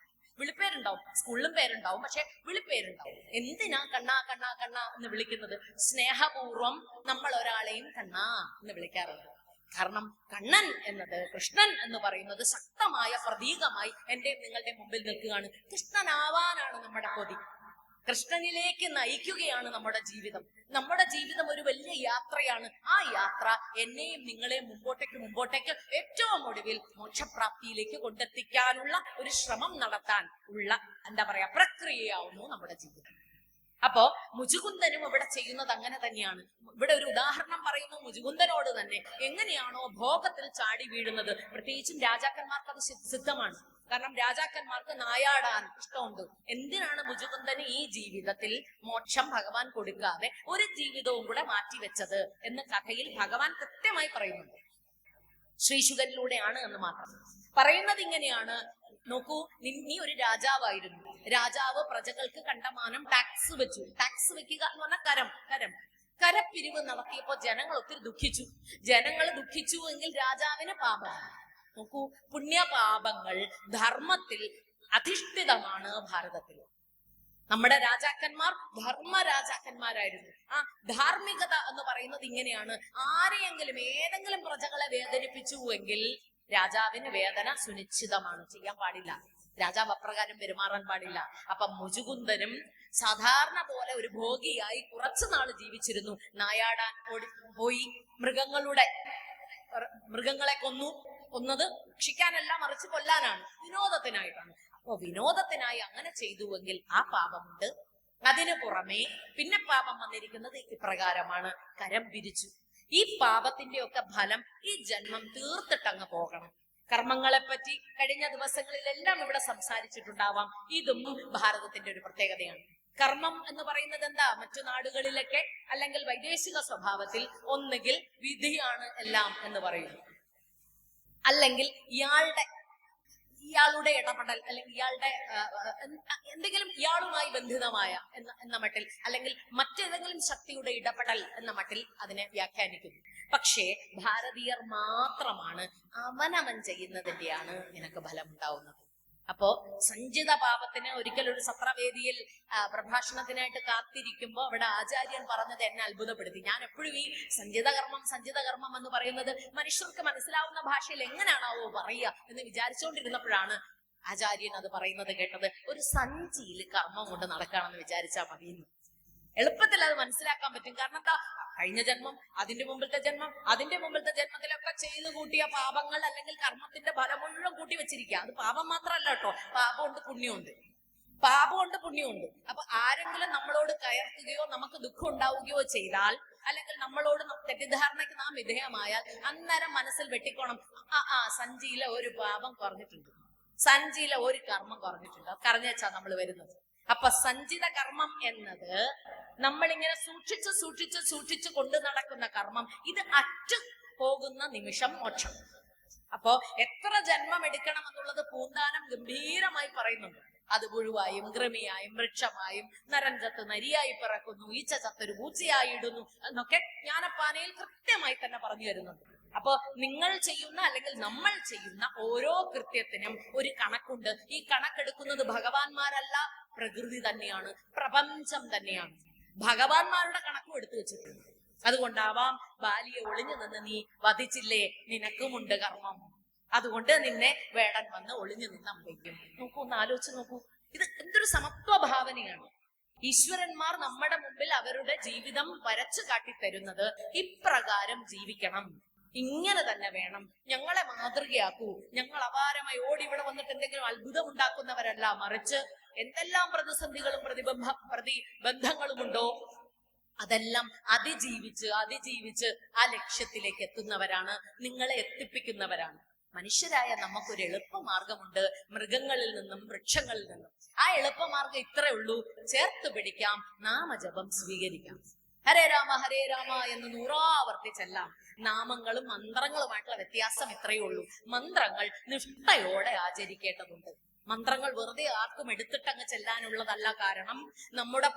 സ്കൂളിലും പേരുണ്ടാവും, പക്ഷെ വിളിപ്പേരുണ്ടാവും. എന്തിനാ കണ്ണാ കണ്ണാ കണ്ണാ എന്ന് വിളിക്കുന്നത്? സ്നേഹപൂർവം നമ്മൾ ഒരാളെയും കണ്ണാ എന്ന് വിളിക്കാറുണ്ട്. കാരണം കണ്ണൻ എന്നത്, കൃഷ്ണൻ എന്ന് പറയുന്നത് ശക്തമായ പ്രതീകമായി എന്റെ നിങ്ങളുടെ മുമ്പിൽ നിൽക്കുകയാണ്. കൃഷ്ണനാവാനാണ് നമ്മുടെ കൊതി. കൃഷ്ണനിലേക്ക് നയിക്കുകയാണ് നമ്മുടെ ജീവിതം. നമ്മുടെ ജീവിതം ഒരു വലിയ യാത്രയാണ്. ആ യാത്ര എന്നെയും നിങ്ങളെയും മുമ്പോട്ടേക്ക് ഏറ്റവും ഒടുവിൽ മോക്ഷപ്രാപ്തിയിലേക്ക് കൊണ്ടെത്തിക്കാനുള്ള ഒരു ശ്രമം നടത്താൻ ഉള്ള എന്താ പറയാ പ്രക്രിയയാവുന്നു നമ്മുടെ ജീവിതം. അപ്പോ മുചുകുന്ദനും ഇവിടെ ചെയ്യുന്നത് അങ്ങനെ തന്നെയാണ്. ഇവിടെ ഒരു ഉദാഹരണം പറയുന്നു മുചുകുന്ദനോട് തന്നെ. എങ്ങനെയാണോ ഭോഗത്തിൽ ചാടി വീഴുന്നത്, പ്രത്യേകിച്ചും രാജാക്കന്മാർക്ക് അത് സിദ്ധമാണ്. കാരണം രാജാക്കന്മാർക്ക് നായാടാൻ ഇഷ്ടമുണ്ട്. എന്തിനാണ് മുചുകുന്ദന് ഈ ജീവിതത്തിൽ മോക്ഷം ഭഗവാൻ കൊടുക്കാതെ ഒരു ജീവിതവും കൂടെ മാറ്റിവെച്ചത് എന്ന് കഥയിൽ ഭഗവാൻ കൃത്യമായി പറയുന്നുണ്ട്. ശ്രീശുകനിലൂടെയാണ് എന്ന് മാത്രം പറയുന്നത്. ഇങ്ങനെയാണ്, നോക്കൂ, നീ ഒരു രാജാവായിരുന്നു. രാജാവ് പ്രജകൾക്ക് കണ്ടമാനം ടാക്സ് വെച്ചു. ടാക്സ് വെക്കുക എന്ന് പറഞ്ഞാൽ കരപ്പിരിവ് നടത്തിയപ്പോ ജനങ്ങൾ ഒത്തിരി ദുഃഖിച്ചു. ജനങ്ങൾ ദുഃഖിച്ചു എങ്കിൽ രാജാവിന് പാപമാണ്. നോക്കൂ, പുണ്യപാപങ്ങൾ ധർമ്മത്തിൽ അധിഷ്ഠിതമാണ് ഭാരതത്തിൽ. നമ്മുടെ രാജാക്കന്മാർ ധർമ്മ രാജാക്കന്മാരായിരുന്നു. ആ ധാർമ്മികത എന്ന് പറയുന്നത് ഇങ്ങനെയാണ്. ആരെയെങ്കിലും ഏതെങ്കിലും പ്രജകളെ വേദനിപ്പിച്ചുവെങ്കിൽ രാജാവിന് വേദന സുനിശ്ചിതമാണ്, ചെയ്യാൻ പാടില്ല. രാജാവ് അപ്രകാരം പെരുമാറാൻ പാടില്ല. അപ്പൊ മുചുകുന്ദനും സാധാരണ പോലെ ഒരു ഭോഗിയായി കുറച്ചു നാള് ജീവിച്ചിരുന്നു. നായാടാൻ പോയി, മൃഗങ്ങളെ കൊന്നത് ഭക്ഷിക്കാനല്ല, മറിച്ച് കൊല്ലാനാണ്, വിനോദത്തിനായിട്ടാണ്. അപ്പൊ വിനോദത്തിനായി അങ്ങനെ ചെയ്തുവെങ്കിൽ ആ പാപമുണ്ട്. അതിനു പുറമെ പിന്നെ പാപം വന്നിരിക്കുന്നത് ഇപ്രകാരമാണ്, കരം പിരിച്ചു. ഈ പാപത്തിന്റെ ഒക്കെ ഫലം ഈ ജന്മം തീർത്തിട്ടങ്ങ് പോകണം. കർമ്മങ്ങളെപ്പറ്റി കഴിഞ്ഞ ദിവസങ്ങളിലെല്ലാം ഇവിടെ സംസാരിച്ചിട്ടുണ്ടാവാം. ഇതും ഭാരതത്തിന്റെ ഒരു പ്രത്യേകതയാണ്. കർമ്മം എന്ന് പറയുന്നത് എന്താ? മറ്റു നാടുകളിലൊക്കെ അല്ലെങ്കിൽ വൈദേശിക സ്വഭാവത്തിൽ ഒന്നുകിൽ വിധിയാണ് എല്ലാം എന്ന് പറയുന്നു, അല്ലെങ്കിൽ ഇയാളുടെ ഇടപെടൽ, അല്ലെങ്കിൽ ഇയാളുടെ എന്തെങ്കിലും ഇയാളുമായി ബന്ധിതമായ എന്ന മട്ടിൽ, അല്ലെങ്കിൽ മറ്റേതെങ്കിലും ശക്തിയുടെ ഇടപെടൽ എന്ന മട്ടിൽ അതിനെ വ്യാഖ്യാനിക്കുന്നു. പക്ഷേ ഭാരതീയർ മാത്രമാണ് അവനവൻ ചെയ്യുന്നതിന്റെയാണ് നിനക്ക് ഫലം ഉണ്ടാവുന്നത്. അപ്പോ സഞ്ചിത പാപത്തിന് ഒരിക്കലൊരു സത്രവേദിയിൽ പ്രഭാഷണത്തിനായിട്ട് കാത്തിരിക്കുമ്പോ അവിടെ ആചാര്യൻ പറഞ്ഞത് എന്നെ അത്ഭുതപ്പെടുത്തി. ഞാൻ എപ്പോഴും ഈ സഞ്ചിത കർമ്മം എന്ന് പറയുന്നത് മനുഷ്യർക്ക് മനസ്സിലാവുന്ന ഭാഷയിൽ എങ്ങനെയാണാവോ പറയുക എന്ന് വിചാരിച്ചുകൊണ്ടിരുന്നപ്പോഴാണ് ആചാര്യൻ അത് പറയുന്നത് കേട്ടത്. ഒരു സഞ്ചിയിൽ കർമ്മം കൊണ്ട് നടക്കുകയാണെന്ന് വിചാരിച്ചാൽ മതിയെന്ന്. എളുപ്പത്തിൽ അത് മനസ്സിലാക്കാൻ പറ്റും. കാരണം എന്താ? കഴിഞ്ഞ ജന്മം, അതിന്റെ മുമ്പിലത്തെ ജന്മത്തിലൊക്കെ ചെയ്തു കൂട്ടിയ പാപങ്ങൾ അല്ലെങ്കിൽ കർമ്മത്തിന്റെ ഫലം മുഴുവൻ കൂട്ടി വെച്ചിരിക്കുക. അത് പാപം മാത്രമല്ല കേട്ടോ, പാപമുണ്ട് പുണ്യമുണ്ട്. അപ്പൊ ആരെങ്കിലും നമ്മളോട് കയർക്കുകയോ നമുക്ക് ദുഃഖം ഉണ്ടാവുകയോ ചെയ്താൽ, അല്ലെങ്കിൽ നമ്മളോട് തെറ്റിദ്ധാരണയ്ക്ക് നാം വിധേയമായാൽ അന്നേരം മനസ്സിൽ വെട്ടിക്കോണം, സഞ്ചിയിലെ ഒരു പാപം കുറഞ്ഞിട്ടുണ്ട്, സഞ്ചിയിലെ ഒരു കർമ്മം കുറഞ്ഞിട്ടുണ്ട്. അത് കറഞ്ഞേച്ചാ നമ്മൾ വരുന്നത്. അപ്പൊ സഞ്ചിത കർമ്മം എന്നത് നമ്മളിങ്ങനെ സൂക്ഷിച്ച് കൊണ്ടു നടക്കുന്ന കർമ്മം. ഇത് അറ്റു പോകുന്ന നിമിഷം മോക്ഷം. അപ്പോ എത്ര ജന്മം എടുക്കണം എന്നുള്ളത് പൂന്താനം ഗംഭീരമായി പറയുന്നുണ്ട്. അത് പുഴുവായും കൃമിയായും വൃക്ഷമായും നരൻ ചത്ത് നരിയായി പിറക്കുന്നു, ഈച്ച ചത്തൊരു പൂച്ചയായി ഇടുന്നു എന്നൊക്കെ ജ്ഞാനപ്പാനയിൽ കൃത്യമായി തന്നെ പറഞ്ഞു തരുന്നുണ്ട്. അപ്പൊ നിങ്ങൾ ചെയ്യുന്ന അല്ലെങ്കിൽ നമ്മൾ ചെയ്യുന്ന ഓരോ കൃത്യത്തിനും ഒരു കണക്കുണ്ട്. ഈ കണക്കെടുക്കുന്നത് ഭഗവാന്മാരല്ല, പ്രകൃതി തന്നെയാണ്, പ്രപഞ്ചം തന്നെയാണ്. ഭഗവാന്മാരുടെ കണക്കും എടുത്തു വെച്ചിട്ടുണ്ട്. അതുകൊണ്ടാവാം ബാലിയെ ഒളിഞ്ഞു നിന്ന് നീ വധിച്ചില്ലേ, നിനക്കുമുണ്ട് കർമ്മം. അതുകൊണ്ട് നിന്നെ വേടൻ വന്ന് ഒളിഞ്ഞു നിന്ന് അമ്പയ്ക്കും. നോക്കൂ, ഒന്ന് ആലോചിച്ച് നോക്കൂ, ഇത് എന്തൊരു സമത്വ ഭാവനയാണ്. ഈശ്വരന്മാർ നമ്മുടെ മുമ്പിൽ അവരുടെ ജീവിതം വരച്ചു കാട്ടിത്തരുന്നത് ഇപ്രകാരം ജീവിക്കണം, ഇങ്ങനെ തന്നെ വേണം, ഞങ്ങളെ മാതൃകയാക്കൂ. ഞങ്ങൾ അപാരമായി ഓടി ഇവിടെ വന്നിട്ട് എന്തെങ്കിലും അത്ഭുതം ഉണ്ടാക്കുന്നവരല്ല, മറിച്ച് എന്തെല്ലാം പ്രതിസന്ധികളും പ്രതിബന്ധങ്ങളുമുണ്ടോ അതെല്ലാം അതിജീവിച്ച് ആ ലക്ഷ്യത്തിലേക്ക് എത്തുന്നവരാണ്, നിങ്ങളെ എത്തിപ്പിക്കുന്നവരാണ്. മനുഷ്യരായ നമുക്കൊരു എളുപ്പമാർഗമുണ്ട് മൃഗങ്ങളിൽ നിന്നും വൃക്ഷങ്ങളിൽ നിന്നും. ആ എളുപ്പമാർഗം ഇത്രേ ഉള്ളൂ, ചേർത്ത് പിടിക്കാം, നാമജപം സ്വീകരിക്കാം. ഹരേ രാമ എന്ന് 100 ആവർത്തിച്ചെല്ലാം. നാമങ്ങളും മന്ത്രങ്ങളുമായിട്ടുള്ള വ്യത്യാസം ഇത്രയേ ഉള്ളൂ. മന്ത്രങ്ങൾ നിഷ്ഠയോടെ ആചരിക്കേണ്ടതുണ്ട്. മന്ത്രങ്ങൾ വെറുതെ ആർക്കും എടുത്തിട്ടങ്ങ് ചെല്ലാനുള്ളതല്ല. കാരണം നമ്മുടെ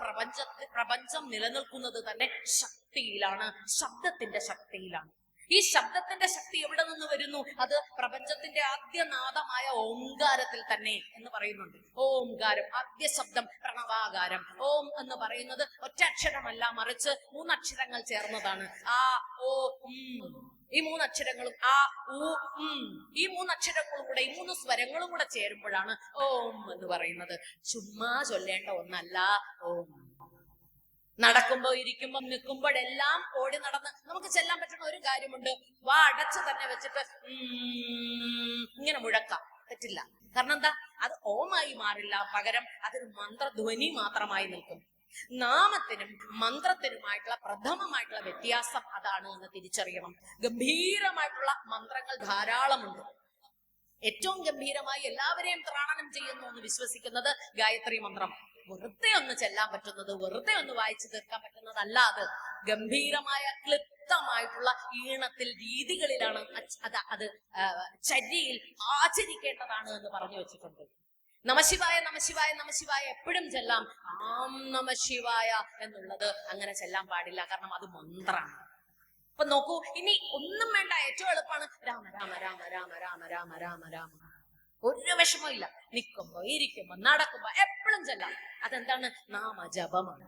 പ്രപഞ്ചം നിലനിൽക്കുന്നത് തന്നെ ശക്തിയിലാണ്, ശബ്ദത്തിന്റെ ശക്തിയിലാണ്. ഈ ശബ്ദത്തിന്റെ ശക്തി എവിടെ നിന്ന് വരുന്നു? അത് പ്രപഞ്ചത്തിന്റെ ആദ്യനാദമായ ഓംകാരത്തിൽ തന്നെ എന്ന് പറയുന്നുണ്ട്. ഓംകാരം, ആദ്യ ശബ്ദം, പ്രണവാകാരം. ഓം എന്ന് പറയുന്നത് ഒറ്റ അക്ഷരമല്ല, മറിച്ച് 3 അക്ഷരങ്ങൾ ചേർന്നതാണ്. ആ, ഓ, ഈ 3 അക്ഷരങ്ങളും, ആ, ഊ, ഈ 3 അക്ഷരങ്ങളും കൂടെ, ഈ 3 സ്വരങ്ങളും കൂടെ ചേരുമ്പോഴാണ് ഓം എന്ന് പറയുന്നത്. ചുമ്മാ ചൊല്ലേണ്ട ഒന്നല്ല ഓം. നടക്കുമ്പോ ഇരിക്കുമ്പോ നിൽക്കുമ്പോഴെല്ലാം ഓടി നടന്ന് നമുക്ക് ചെല്ലാൻ പറ്റുന്ന ഒരു കാര്യമുണ്ട്, വാ അടച്ച് തന്നെ വെച്ചിട്ട് ഇങ്ങനെ മുഴക്കാം, പറ്റില്ല. കാരണം എന്താ? അത് ഓമായി മാറില്ല, പകരം അതൊരു മന്ത്രധ്വനി മാത്രമായി നിൽക്കും. നാമത്തിനും മന്ത്രത്തിനുമായിട്ടുള്ള പ്രഥമമായിട്ടുള്ള വ്യത്യാസം അതാണ് എന്ന് തിരിച്ചറിയണം. ഗംഭീരമായിട്ടുള്ള മന്ത്രങ്ങൾ ധാരാളമുണ്ട്. ഏറ്റവും ഗംഭീരമായി എല്ലാവരെയും ത്രാണനം ചെയ്യുന്നു എന്ന് വിശ്വസിക്കുന്നത് ഗായത്രി മന്ത്രം. വെറുതെ ഒന്ന് ചെല്ലാൻ പറ്റുന്നത്, വെറുതെ ഒന്ന് വായിച്ചു തീർക്കാൻ പറ്റുന്നതല്ല. അത് ഗംഭീരമായ ക്ലിപ്തമായിട്ടുള്ള ഈണത്തിൽ, രീതികളിലാണ് അത് ചര്യയിൽ ആചരിക്കേണ്ടതാണ് എന്ന് പറഞ്ഞു വെച്ചിട്ടുണ്ട്. നമശിവായ നമശിവായ നമശിവായ എപ്പോഴും ചെല്ലാം. ആം നമശിവായ എന്നുള്ളത് അങ്ങനെ ചെല്ലാൻ പാടില്ല, കാരണം അത് മന്ത്രമാണ്. അപ്പൊ നോക്കൂ, ഇനി ഒന്നും വേണ്ട, ഏറ്റവും എളുപ്പമാണ് രാമ രാമ രാമ രാമ രാമ രാമ രാമ രാമ. ഒരു വിഷമവും ഇല്ല. നിൽക്കുമ്പോ ഇരിക്കുമ്പോ നടക്കുമ്പോ എപ്പോഴും ചെല്ലാം. അതെന്താണ്? നാമജപമാണ്.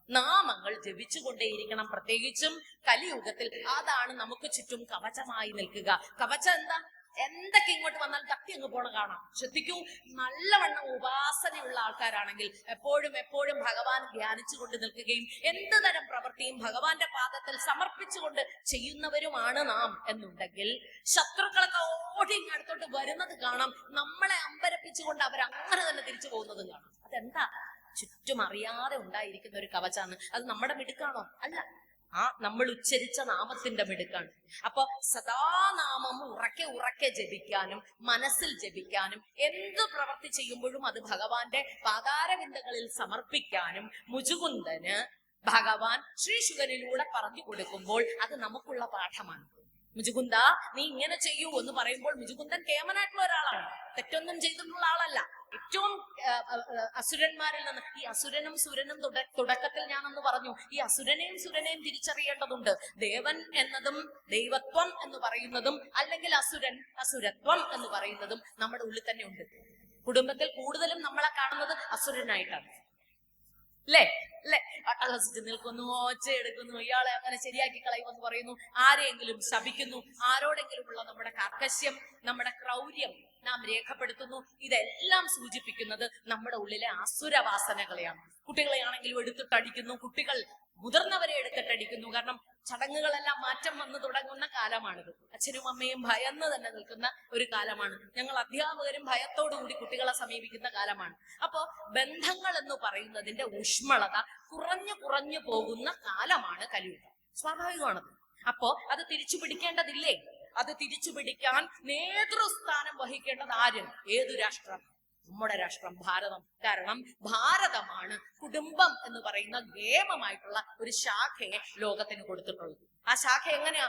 നാമങ്ങൾ ജപിച്ചുകൊണ്ടേയിരിക്കണം. പ്രത്യേകിച്ചും കലിയുഗത്തിൽ അതാണ് നമുക്ക് ചുറ്റും കവചമായി നിൽക്കുക. കവചം എന്താ? എന്തൊക്കെ ഇങ്ങോട്ട് വന്നാൽ തട്ടി അങ്ങ് പോണ കാണാം. ശ്രദ്ധിക്കൂ, നല്ലവണ്ണം ഉപാസനയുള്ള ആൾക്കാരാണെങ്കിൽ എപ്പോഴും ഭഗവാൻ ധ്യാനിച്ചുകൊണ്ട് നിൽക്കുകയും എന്ത് തരം പ്രവൃത്തിയും ഭഗവാന്റെ പാദത്തിൽ സമർപ്പിച്ചുകൊണ്ട് ചെയ്യുന്നവരുമാണ് നാം എന്നുണ്ടെങ്കിൽ ശത്രുക്കളൊക്കെ ഓടി അടുത്തോട്ട് വരുന്നത് കാണാം. നമ്മളെ അമ്പരപ്പിച്ചുകൊണ്ട് അവരങ്ങനെ തന്നെ തിരിച്ചു പോകുന്നതും കാണാം. അതെന്താ? ചുറ്റും അറിയാതെ ഉണ്ടായിരിക്കുന്ന ഒരു കവചാണ്. അത് നമ്മുടെ മിടുക്കാണോ? അല്ല, ആ നമ്മൾ ഉച്ചരിച്ച നാമത്തിന്റെ മിടുക്കാണ്. അപ്പൊ സദാനാമം ഉറക്കെ ജപിക്കാനും മനസ്സിൽ ജപിക്കാനും എന്ത് പ്രവൃത്തി ചെയ്യുമ്പോഴും അത് ഭഗവാന്റെ പാതാരവിന്ദങ്ങളിൽ സമർപ്പിക്കാനും മുചുകുന്ദന് ഭഗവാൻ ശ്രീശുകനിലൂടെ പറഞ്ഞു കൊടുക്കുമ്പോൾ അത് നമുക്കുള്ള പാഠമാണ്. മുചുകുന്ദ, നീ ഇങ്ങനെ ചെയ്യൂ എന്ന് പറയുമ്പോൾ മുചുകുന്ദൻ കേമനായിട്ടുള്ള ഒരാളാണ്, തെറ്റൊന്നും ചെയ്തിട്ടുള്ള ആളല്ല. ഏറ്റവും അസുരന്മാരിൽ നിന്ന് ഈ അസുരനും സുരനും തുടക്കത്തിൽ ഞാനൊന്ന് പറഞ്ഞു, ഈ അസുരനെയും സുരനെയും തിരിച്ചറിയേണ്ടതുണ്ട്. ദേവൻ എന്നതും ദൈവത്വം എന്ന് പറയുന്നതും അല്ലെങ്കിൽ അസുരത്വം എന്ന് പറയുന്നതും നമ്മുടെ ഉള്ളിൽ തന്നെ ഉണ്ട്. കുടുംബത്തിൽ കൂടുതലും നമ്മളെ കാണുന്നത് അസുരനായിട്ടാണ്, അല്ലേ? അട്ടഹസിച്ച് നിൽക്കുന്നു, ഒച്ചയെടുക്കുന്നു, ഇയാളെ അങ്ങനെ ശരിയാക്കി കളയുമെന്ന് പറയുന്നു, ആരെയെങ്കിലും ശപിക്കുന്നു, ആരോടെങ്കിലും ഉള്ള നമ്മുടെ കാർക്കശ്യം, നമ്മുടെ ക്രൗര്യം നാം രേഖപ്പെടുത്തുന്നു. ഇതെല്ലാം സൂചിപ്പിക്കുന്നത് നമ്മുടെ ഉള്ളിലെ അസുരവാസനകളെയാണ്. കുട്ടികളെയാണെങ്കിലും എടുത്തിട്ടടിക്കുന്നു, കുട്ടികൾ മുതിർന്നവരെ എടുത്തിട്ടടിക്കുന്നു. കാരണം ചടങ്ങുകളെല്ലാം മാറ്റം വന്നു തുടങ്ങുന്ന കാലമാണിത്. അച്ഛനും അമ്മയും ഭയന്ന് തന്നെ നിൽക്കുന്ന ഒരു കാലമാണ്. ഞങ്ങൾ അധ്യാപകരും ഭയത്തോടുകൂടി കുട്ടികളെ സമീപിക്കുന്ന കാലമാണ്. അപ്പോ ബന്ധങ്ങൾ എന്ന് പറയുന്നതിന്റെ ഊഷ്മളത കുറഞ്ഞു പോകുന്ന കാലമാണ് കലിയുഗം. സ്വാഭാവികമാണത്. അപ്പോ അത് തിരിച്ചു പിടിക്കേണ്ടതില്ലേ? അത് തിരിച്ചു പിടിക്കാൻ നേതൃസ്ഥാനം വഹിക്കേണ്ടത് ആര്? ഏതു രാഷ്ട്രം? നമ്മുടെ രാഷ്ട്രം ഭാരതം. കാരണം ഭാരതമാണ് കുടുംബം എന്ന് പറയുന്ന ഗേമമായിട്ടുള്ള ഒരു ശാഖയെ ലോകത്തിന് കൊടുത്തിട്ടുള്ളത്. ആ ശാഖ എങ്ങനെയാ?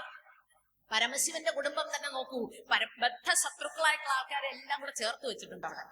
പരമശിവന്റെ കുടുംബം തന്നെ നോക്കൂ. ബദ്ധ ശത്രുക്കളായിട്ടുള്ള ആൾക്കാരെ എല്ലാം കൂടെ ചേർത്ത് വെച്ചിട്ടുണ്ട് അവിടെ.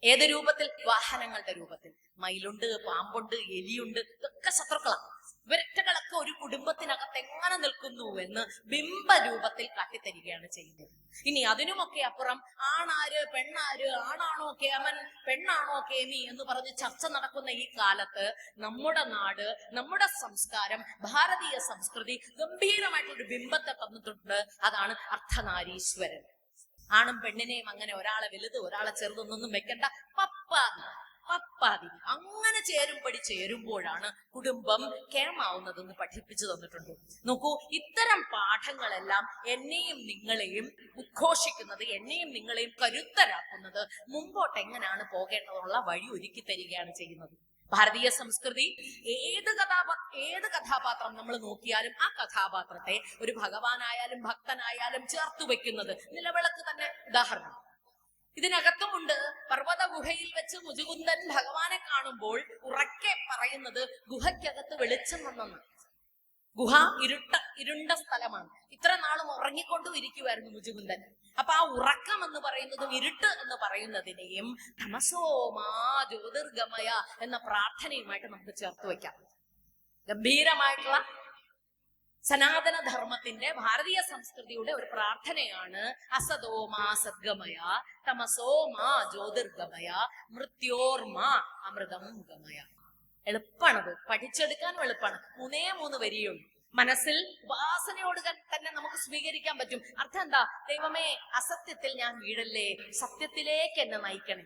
ഏത് രൂപത്തിൽ? വാഹനങ്ങളുടെ രൂപത്തിൽ. മയിലുണ്ട്, പാമ്പുണ്ട്, എലിയുണ്ട്, ഇതൊക്കെ ശത്രുക്കളാണ്. ഇവരൊക്കെ ഒരു കുടുംബത്തിനകത്ത് എങ്ങനെ നിൽക്കുന്നു എന്ന് ബിംബരൂപത്തിൽ കാട്ടിത്തരികയാണ് ചെയ്യുന്നത്. ഇനി അതിനുമൊക്കെ അപ്പുറം ആണാര് പെണ്ണാര്, ആണാണോ കേമൻ പെണ്ണാണോ കേമി എന്ന് പറഞ്ഞ് ചർച്ച നടക്കുന്ന ഈ കാലത്ത് നമ്മുടെ നാട്, നമ്മുടെ സംസ്കാരം, ഭാരതീയ സംസ്കൃതി ഗംഭീരമായിട്ടൊരു ബിംബത്തെ തന്നിട്ടുണ്ട്. അതാണ് അർദ്ധനാരീശ്വരൻ. ആണും പെണ്ണിനെയും അങ്ങനെ ഒരാളെ വലുത് ഒരാളെ ചെറുതൊന്നും വെക്കണ്ട, പപ്പാതി പപ്പാതി അങ്ങനെ ചേരുംപടി ചേരുമ്പോഴാണ് കുടുംബം കേമാവുന്നതെന്ന് പഠിപ്പിച്ചു തന്നിട്ടുണ്ട്. നോക്കൂ, ഇത്തരം പാഠങ്ങളെല്ലാം എന്നെയും നിങ്ങളെയും ഉദ്ഘോഷിക്കുന്നത്, എന്നെയും നിങ്ങളെയും കരുത്തരാക്കുന്നത്, മുമ്പോട്ട് എങ്ങനെയാണ് പോകേണ്ടതുള്ള വഴി ഒരുക്കി തരികയാണ് ചെയ്യുന്നത്. ഭാരതീയ സംസ്കൃതി ഏത് കഥാപാത്രം നമ്മൾ നോക്കിയാലും ആ കഥാപാത്രത്തെ ഒരു ഭഗവാനായാലും ഭക്തനായാലും ചേർത്തു വെക്കുന്നത്. നിലവിളക്ക് തന്നെ ഉദാഹരണം. ഇതിനകത്തുമുണ്ട്, പർവ്വത ഗുഹയിൽ വെച്ച് മുചുകുന്ദൻ ഭഗവാനെ കാണുമ്പോൾ ഉറക്കെ പറയുന്നത് ഗുഹയ്ക്കകത്ത് വെളിച്ചം വന്നെന്ന്. ഗുഹ ഇരുണ്ട സ്ഥലമാണ്. ഇത്ര നാളും ഉറങ്ങിക്കൊണ്ടും ഇരിക്കുമായിരുന്നു മുചുകുന്ദൻ. അപ്പൊ ആ ഉറക്കം എന്ന് പറയുന്നതും ഇരുട്ട് എന്ന് പറയുന്നതിനെയും തമസോമാ ജ്യോതിർഗമയ എന്ന പ്രാർത്ഥനയുമായിട്ട് നമുക്ക് ചേർത്ത് വെക്കാം. ഗംഭീരമായിട്ടുള്ള സനാതന ധർമ്മത്തിന്റെ, ഭാരതീയ സംസ്കൃതിയുടെ ഒരു പ്രാർത്ഥനയാണ് അസതോമാ സദ്ഗമയ തമസോമാ ജ്യോതിർഗമയ മൃത്യോർമാ അമൃതം ഗമയ. എളുപ്പമാണത്, പഠിച്ചെടുക്കാനും എളുപ്പമാണ്. 3 വരിയുള്ളൂ. മനസ്സിൽ ഉപാസനയോട് തന്നെ നമുക്ക് സ്വീകരിക്കാൻ പറ്റും. അർത്ഥം എന്താ? ദൈവമേ, അസത്യത്തിൽ ഞാൻ വീഴല്ലേ, സത്യത്തിലേക്ക് എന്നെ നയിക്കണേ,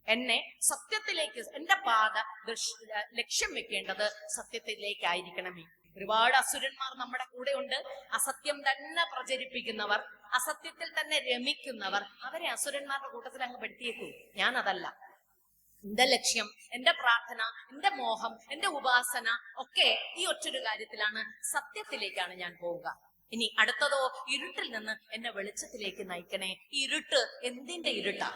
എന്നെ സത്യത്തിലേക്ക്, എന്റെ പാത ലക്ഷ്യം വെക്കേണ്ടത് സത്യത്തിലേക്കായിരിക്കണമേ. ഒരുപാട് അസുരന്മാർ നമ്മുടെ കൂടെ ഉണ്ട്. അസത്യം തന്നെ പ്രചരിപ്പിക്കുന്നവർ, അസത്യത്തിൽ തന്നെ രമിക്കുന്നവർ. അവരെ അസുരന്മാരുടെ കൂട്ടത്തിൽ അങ്ങ് പെടുത്തിയേക്കൂ. ഞാൻ അതല്ല. എന്റെ ലക്ഷ്യം, എന്റെ പ്രാർത്ഥന, എന്റെ മോഹം, എന്റെ ഉപാസന ഒക്കെ ഈ ഒറ്റൊരു കാര്യത്തിലാണ്, സത്യത്തിലേക്കാണ് ഞാൻ പോവുക. ഇനി അടുത്തതോ, ഇരുട്ടിൽ നിന്ന് എന്നെ വെളിച്ചത്തിലേക്ക് നയിക്കണേ. ഇരുട്ട് എന്തിന്റെ ഇരുട്ടാ?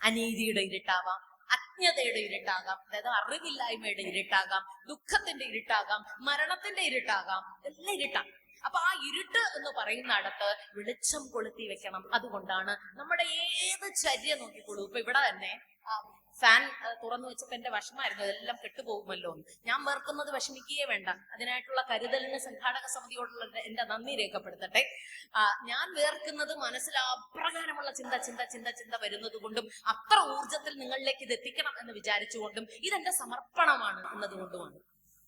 അനീതിയുടെ ഇരുട്ടാവാം, അജ്ഞതയുടെ ഇരുട്ടാകാം, അതായത് അറിവില്ലായ്മയുടെ ഇരുട്ടാകാം, ദുഃഖത്തിന്റെ ഇരുട്ടാകാം, മരണത്തിന്റെ ഇരുട്ടാകാം, എല്ലാം ഇരുട്ടാം. അപ്പൊ ആ ഇരുട്ട് എന്ന് പറയുന്നിടത്ത് വെളിച്ചം കൊളുത്തി വെക്കണം. അതുകൊണ്ടാണ് നമ്മുടെ ഏത് ചര്യ നോക്കിക്കോളൂ. ഇപ്പൊ ഇവിടെ തന്നെ ഫാൻ തുറന്നു വെച്ചപ്പോ എന്റെ വിഷമായിരുന്നു, അതെല്ലാം കെട്ടുപോകുമല്ലോ. ഞാൻ വേർക്കുന്നത് വിഷമിക്കുകയേ വേണ്ട. അതിനായിട്ടുള്ള കരുതലിന് സംഘാടക സമിതിയോടുള്ള എന്റെ നന്ദി രേഖപ്പെടുത്തട്ടെ. ഞാൻ വേർക്കുന്നത് മനസ്സിൽ അപ്രകാരമുള്ള ചിന്ത വരുന്നത് കൊണ്ടും അത്ര ഊർജത്തിൽ നിങ്ങളിലേക്ക് ഇത് എത്തിക്കണം എന്ന് വിചാരിച്ചുകൊണ്ടും ഇതെന്റെ സമർപ്പണമാണ് എന്നതുകൊണ്ടുമാണ്.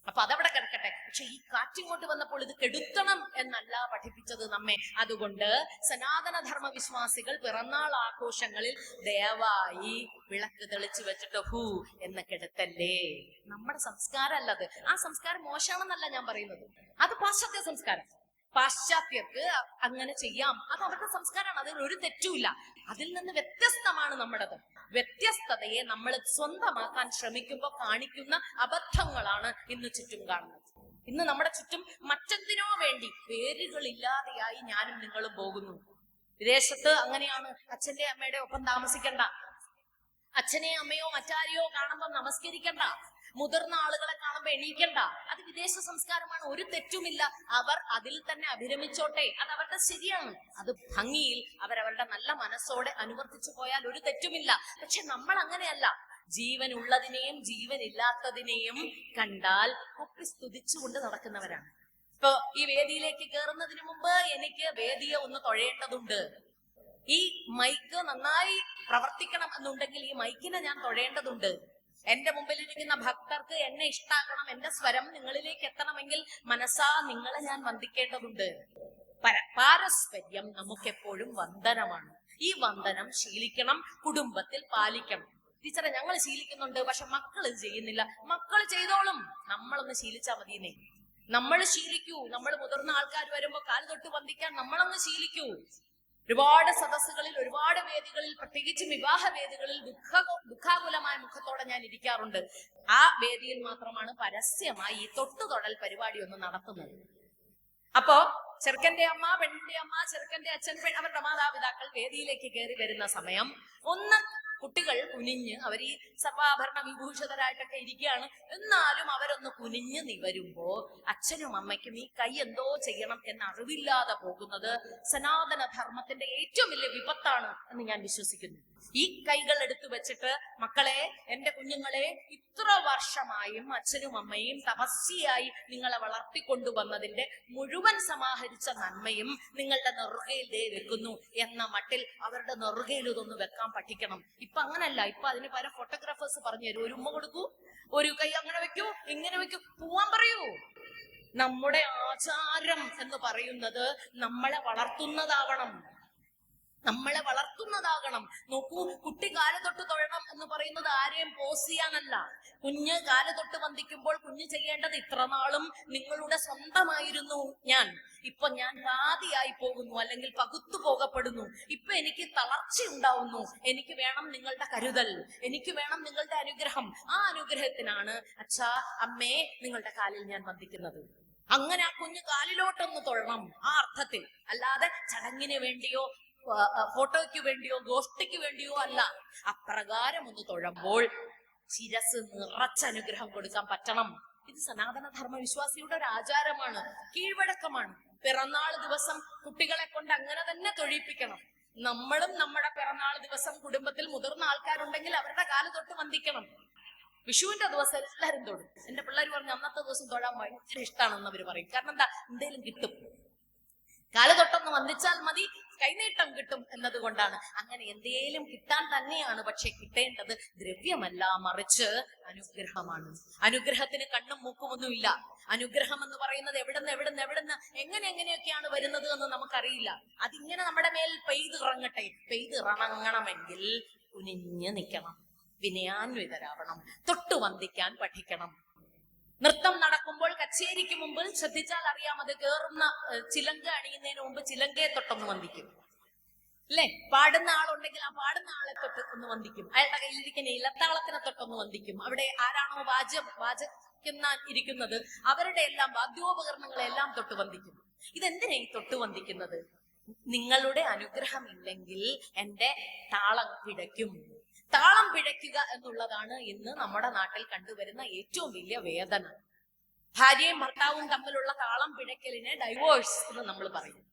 അപ്പൊ അതവിടെ കിടക്കട്ടെ. പക്ഷെ ഈ കാറ്റിങ്ങോട്ട് വന്നപ്പോൾ ഇത് കെടുത്തണം എന്നല്ല പഠിപ്പിച്ചത് നമ്മെ. അതുകൊണ്ട് സനാതനധർമ്മ വിശ്വാസികൾ പിറന്നാൾ ആഘോഷങ്ങളിൽ ദയവായി വിളക്ക് തെളിച്ചു വെച്ചിട്ട് ഹൂ എന്ന് കെടുത്തല്ലേ. നമ്മുടെ സംസ്കാരമല്ലത്. ആ സംസ്കാരം മോശമാണെന്നല്ല ഞാൻ പറയുന്നത്, അത് പാശ്ചാത്യ സംസ്കാരം. പാശ്ചാത്യർക്ക് അങ്ങനെ ചെയ്യാം, അത് അവരുടെ സംസ്കാരമാണ്, അതിൽ ഒരു തെറ്റുമില്ല. അതിൽ നിന്ന് വ്യത്യസ്തമാണ് നമ്മുടേത്. വ്യത്യസ്തതയെ നമ്മൾ സ്വന്തമാക്കാൻ ശ്രമിക്കുമ്പോൾ കാണിക്കുന്ന അബദ്ധങ്ങളാണ് ഇന്ന് ചുറ്റും കാണുന്നത്. ഇന്ന് നമ്മുടെ ചുറ്റും മറ്റെന്തിനോ വേണ്ടി പേരുകളില്ലാതെയായി ഞാനും നിങ്ങളും പോകുന്നു. വിദേശത്ത് അങ്ങനെയാണ്. അച്ഛന്റെ അമ്മയുടെ ഒപ്പം താമസിക്കണ്ട, അച്ഛനെയോ അമ്മയോ മറ്റാരെയോ കാണുമ്പോൾ നമസ്കരിക്കണ്ട, മുതിർന്ന ആളുകളെ കാണുമ്പോ എണീക്കണ്ട. അത് വിദേശ സംസ്കാരമാണ്, ഒരു തെറ്റുമില്ല. അവർ അതിൽ തന്നെ അഭിരമിച്ചോട്ടെ, അത് അവരുടെ ശരിയാണ്. അത് ഭംഗിയിൽ അവരവരുടെ നല്ല മനസ്സോടെ അനുവർത്തിച്ചു പോയാൽ ഒരു തെറ്റുമില്ല. പക്ഷെ നമ്മൾ അങ്ങനെയല്ല. ജീവൻ ഉള്ളതിനെയും ജീവൻ ഇല്ലാത്തതിനെയും കണ്ടാൽ ഒപ്പി സ്തുതിച്ചുകൊണ്ട് നടക്കുന്നവരാണ്. ഇപ്പൊ ഈ വേദിയിലേക്ക് കയറുന്നതിന് മുമ്പ് എനിക്ക് വേദിയെ ഒന്ന് തൊഴേണ്ടതുണ്ട്. ഈ മൈക്ക് നന്നായി പ്രവർത്തിക്കണം എന്നുണ്ടെങ്കിൽ ഈ മൈക്കിനെ ഞാൻ തൊഴേണ്ടതുണ്ട്. എന്റെ മുമ്പിലിരിക്കുന്ന ഭക്തർക്ക് എന്നെ ഇഷ്ടാക്കണം, എന്റെ സ്വരം നിങ്ങളിലേക്ക് എത്തണമെങ്കിൽ മനസ്സാ നിങ്ങളെ ഞാൻ വന്ദിക്കേണ്ടതുണ്ട്. പാരസ്പര്യം നമുക്കെപ്പോഴും വന്ദനമാണ്. ഈ വന്ദനം ശീലിക്കണം, കുടുംബത്തിൽ പാലിക്കണം. ടീച്ചറെ, ഞങ്ങൾ ശീലിക്കുന്നുണ്ട്, പക്ഷെ മക്കൾ ഇത് ചെയ്യുന്നില്ല. മക്കൾ ചെയ്തോളും, നമ്മളൊന്ന് ശീലിച്ചാൽ മതിയെന്നേ. നമ്മൾ ശീലിക്കൂ. നമ്മൾ മുതിർന്ന ആൾക്കാർ വരുമ്പോ കാല് തൊട്ട് വന്ദിക്കാൻ നമ്മളൊന്ന് ശീലിക്കൂ. ഒരുപാട് സദസ്സുകളിൽ, ഒരുപാട് വേദികളിൽ, പ്രത്യേകിച്ച് വിവാഹ വേദികളിൽ ദുഃഖാകുലമായ മുഖത്തോടെ ഞാൻ ഇരിക്കാറുണ്ട്. ആ വേദിയിൽ മാത്രമാണ് പരസ്യമായി ഈ തൊട്ടുതൊടൽ പരിപാടി ഒന്ന് നടത്തുന്നത്. അപ്പോ ചെറുക്കന്റെ അമ്മ, പെണ്ണിന്റെ അമ്മ, ചെറുക്കന്റെ അച്ഛൻ, അവരുടെ മാതാപിതാക്കൾ വേദിയിലേക്ക് കയറി വരുന്ന സമയം ഒന്ന് കുട്ടികൾ കുനിഞ്ഞ്, അവർ ഈ സർവാഭരണ വിഭൂഷിതരായിട്ടൊക്കെ ഇരിക്കുകയാണ്, എന്നാലും അവരൊന്ന് കുനിഞ്ഞ് നിവരുമ്പോ അച്ഛനും അമ്മയ്ക്കും ഈ കൈ എന്തോ ചെയ്യണം എന്ന അറിവില്ലാതെ പോകുന്നത് സനാതന ധർമ്മത്തിന്റെ ഏറ്റവും വലിയ വിപത്താണ് എന്ന് ഞാൻ വിശ്വസിക്കുന്നു. ഈ കൈകൾ എടുത്തു വെച്ചിട്ട്, മക്കളെ, എന്റെ കുഞ്ഞുങ്ങളെ, ഇത്ര വർഷമായും അച്ഛനും അമ്മയും തപസ്യയായി നിങ്ങളെ വളർത്തിക്കൊണ്ടുവന്നതിന്റെ മുഴുവൻ സമാഹരിച്ച നന്മയും നിങ്ങളുടെ നെറുകയിൽ വെക്കുന്നു എന്ന മട്ടിൽ അവരുടെ നെറുകയിൽ ഇതൊന്ന് വെക്കാൻ പഠിക്കണം. ഇപ്പൊ അങ്ങനല്ല. ഇപ്പൊ അതിന് പല ഫോട്ടോഗ്രാഫേഴ്സ് പറഞ്ഞു തരും. ഒരു ഉമ്മ കൊടുക്കൂ, ഒരു കൈ അങ്ങനെ വെക്കൂ, ഇങ്ങനെ വെക്കൂ, പോവാൻ പറയൂ. നമ്മുടെ ആചാരം എന്ന് പറയുന്നത് നമ്മളെ വളർത്തുന്നതാവണം. നമ്മളെ വളർത്തുന്നതാകണം. നോക്കൂ, കുട്ടി കാല് തൊട്ട് തൊഴണം എന്ന് പറയുന്നത് ആരെയും പോസ് ചെയ്യാനല്ല. കുഞ്ഞ് കാല് തൊട്ട് വന്ദിക്കുമ്പോൾ കുഞ്ഞ് ചെയ്യേണ്ടത്, ഇത്ര നാളും നിങ്ങളുടെ സ്വന്തമായിരുന്നു ഞാൻ, ഇപ്പൊ ഞാൻ പാതിയായി പോകുന്നു, അല്ലെങ്കിൽ പകുത്തു പോകപ്പെടുന്നു, ഇപ്പൊ എനിക്ക് തളർച്ച ഉണ്ടാവുന്നു, എനിക്ക് വേണം നിങ്ങളുടെ കരുതൽ, എനിക്ക് വേണം നിങ്ങളുടെ അനുഗ്രഹം. ആ അനുഗ്രഹത്തിനാണ് അച്ഛാ അമ്മേ നിങ്ങളുടെ കാലിൽ ഞാൻ വന്ദിക്കുന്നത്. അങ്ങനെ ആ കുഞ്ഞ് കാലിലോട്ടൊന്ന് തൊഴണം, ആ അർത്ഥത്തിൽ. അല്ലാതെ ചടങ്ങിന് വേണ്ടിയോ ഫോട്ടോയ്ക്ക് വേണ്ടിയോ ഗോഷ്ഠിക്ക് വേണ്ടിയോ അല്ല. അപ്രകാരം ഒന്ന് തൊഴുമ്പോൾ ശിരസ് നിറച്ച അനുഗ്രഹം കൊടുക്കാൻ പറ്റണം. ഇത് സനാതന ധർമ്മ വിശ്വാസിയുടെ ഒരു ആചാരമാണ്, കീഴ്വഴക്കമാണ്. പിറന്നാൾ ദിവസം കുട്ടികളെ കൊണ്ട് അങ്ങനെ തന്നെ തൊഴിപ്പിക്കണം. നമ്മളും നമ്മുടെ പിറന്നാൾ ദിവസം കുടുംബത്തിൽ മുതിർന്ന ആൾക്കാരുണ്ടെങ്കിൽ അവരുടെ കാല് തൊട്ട് വന്ദിക്കണം. വിഷുവിന്റെ ദിവസം എല്ലാരും തൊടും. എന്റെ പിള്ളേർ പറഞ്ഞു അന്നത്തെ ദിവസം തൊഴാൻ ഭയങ്കര ഇഷ്ടമാണെന്ന് അവര് പറയും. കാരണം എന്താ, എന്തേലും കിട്ടും, കാല് തൊട്ടൊന്ന് വന്ദിച്ചാൽ മതി, കൈനീട്ടം കിട്ടും എന്നതുകൊണ്ടാണ്. അങ്ങനെ എന്തേലും കിട്ടാൻ തന്നെയാണ്. പക്ഷെ കിട്ടേണ്ടത് ദ്രവ്യമല്ല, മറിച്ച് അനുഗ്രഹമാണ്. അനുഗ്രഹത്തിന് കണ്ണും മൂക്കുമൊന്നുമില്ല. അനുഗ്രഹം എന്ന് പറയുന്നത് എവിടുന്ന് എങ്ങനെയൊക്കെയാണ് വരുന്നത് എന്ന് നമുക്കറിയില്ല. അതിങ്ങനെ നമ്മുടെ മേൽ പെയ്തിറങ്ങട്ടെ. പെയ്തിറങ്ങണമെങ്കിൽ കുനിഞ്ഞ് നിൽക്കണം, വിനയാന്വിതരാവണം, തൊട്ടു വന്ദിക്കാൻ പഠിക്കണം. നൃത്തം നടക്കുമ്പോൾ കച്ചേരിക്ക് മുമ്പ് ശ്രദ്ധിച്ചാൽ അറിയാം, അത് കേറുന്ന ചിലങ്ക അണിയുന്നതിന് മുമ്പ് ചിലങ്കയെ തൊട്ടൊന്ന് വന്ദിക്കും, അല്ലെ? പാടുന്ന ആളുണ്ടെങ്കിൽ ആ പാടുന്ന ആളെ തൊട്ട് ഒന്ന് വന്ദിക്കും. അയാളുടെ കയ്യിലിരിക്കുന്ന ഇലത്താളത്തിനെ തൊട്ടൊന്ന് വന്ദിക്കും. അവിടെ ആരാണോ ഇരിക്കുന്നത് അവരുടെ എല്ലാം വാദ്യോപകരണങ്ങളെല്ലാം തൊട്ട് വന്ദിക്കും. ഇതെന്തിനാ ഈ തൊട്ട് വന്ദിക്കുന്നത്? നിങ്ങളുടെ അനുഗ്രഹം ഇല്ലെങ്കിൽ എന്റെ താളം പിഴയ്ക്കും. താളം പിഴയ്ക്കുക എന്നുള്ളതാണ് ഇന്ന് നമ്മുടെ നാട്ടിൽ കണ്ടുവരുന്ന ഏറ്റവും വലിയ വേദന. ഭാര്യയും ഭർത്താവും തമ്മിലുള്ള താളം പിഴയ്ക്കലിനെ ഡൈവോഴ്സ് എന്ന് നമ്മൾ പറയും.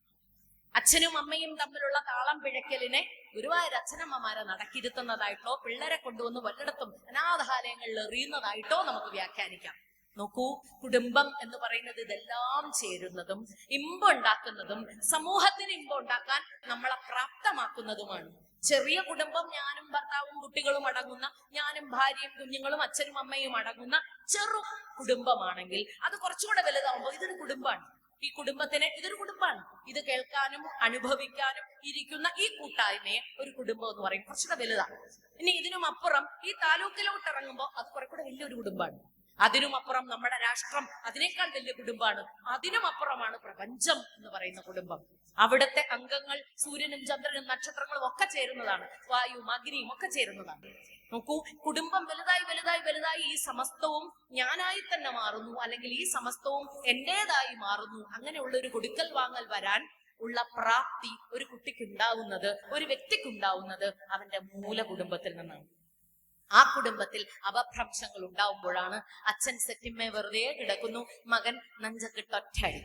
അച്ഛനും അമ്മയും തമ്മിലുള്ള താളം പിഴയ്ക്കലിനെ ഗുരുവായൂർ അച്ഛനമ്മമാരെ നടക്കിരുത്തുന്നതായിട്ടോ പിള്ളേരെ കൊണ്ടുവന്ന് വല്ലയിടത്തും അനാഥാലയങ്ങളിൽ എറിയുന്നതായിട്ടോ നമുക്ക് വ്യാഖ്യാനിക്കാം. നോക്കൂ, കുടുംബം എന്ന് പറയുന്നത് ഇതെല്ലാം ചേരുന്നതും ഇമ്പം ഉണ്ടാക്കുന്നതും സമൂഹത്തിന് ഇമ്പം ഉണ്ടാക്കാൻ നമ്മളെ പ്രാപ്തമാക്കുന്നതുമാണ്. ചെറിയ കുടുംബം, ഞാനും ഭർത്താവും കുട്ടികളും അടങ്ങുന്ന, ഞാനും ഭാര്യയും കുഞ്ഞുങ്ങളും അച്ഛനും അമ്മയും അടങ്ങുന്ന ചെറു കുടുംബമാണെങ്കിൽ അത് കുറച്ചുകൂടെ വലുതാവുമ്പോൾ ഇതൊരു കുടുംബമാണ്. ഈ കുടുംബത്തിന് ഇതൊരു കുടുംബമാണ്. ഇത് കേൾക്കാനും അനുഭവിക്കാനും ഇരിക്കുന്ന ഈ കൂട്ടായ്മയെ ഒരു കുടുംബം എന്ന് പറയും. കുറച്ചുകൂടെ വലുതാണ്. ഇനി ഇതിനും അപ്പുറം ഈ താലൂക്കിലോട്ട് ഇറങ്ങുമ്പോൾ അത് കുറെ കൂടെ വലിയൊരു കുടുംബമാണ്. അതിനും അപ്പുറം നമ്മുടെ രാഷ്ട്രം, അതിനേക്കാൾ വലിയ കുടുംബമാണ്. അതിനും അപ്പുറമാണ് പ്രപഞ്ചം എന്ന് പറയുന്ന കുടുംബം. അവിടുത്തെ അംഗങ്ങൾ സൂര്യനും ചന്ദ്രനും നക്ഷത്രങ്ങളും ഒക്കെ ചേരുന്നതാണ്, വായുവും അഗ്നിയും ഒക്കെ ചേരുന്നതാണ്. നോക്കൂ, കുടുംബം വലുതായി ഈ സമസ്തവും ഞാനായി തന്നെ മാറുന്നു, അല്ലെങ്കിൽ ഈ സമസ്തവും എന്റേതായി മാറുന്നു. അങ്ങനെയുള്ള ഒരു കൊടുക്കൽ വാങ്ങൽ വരാൻ ഉള്ള പ്രാപ്തി ഒരു കുട്ടിക്ക് ഉണ്ടാവുന്നത്, ഒരു വ്യക്തിക്ക് ഉണ്ടാവുന്നത് അവന്റെ മൂല കുടുംബത്തിൽ നിന്നാണ്. ആ കുടുംബത്തിൽ അപഭ്രംശങ്ങൾ ഉണ്ടാവുമ്പോഴാണ് അച്ഛൻ സെറ്റിന്മേ വെറുതെ കിടക്കുന്നു, മകൻ നെഞ്ചക്കിട്ടൊറ്റടി.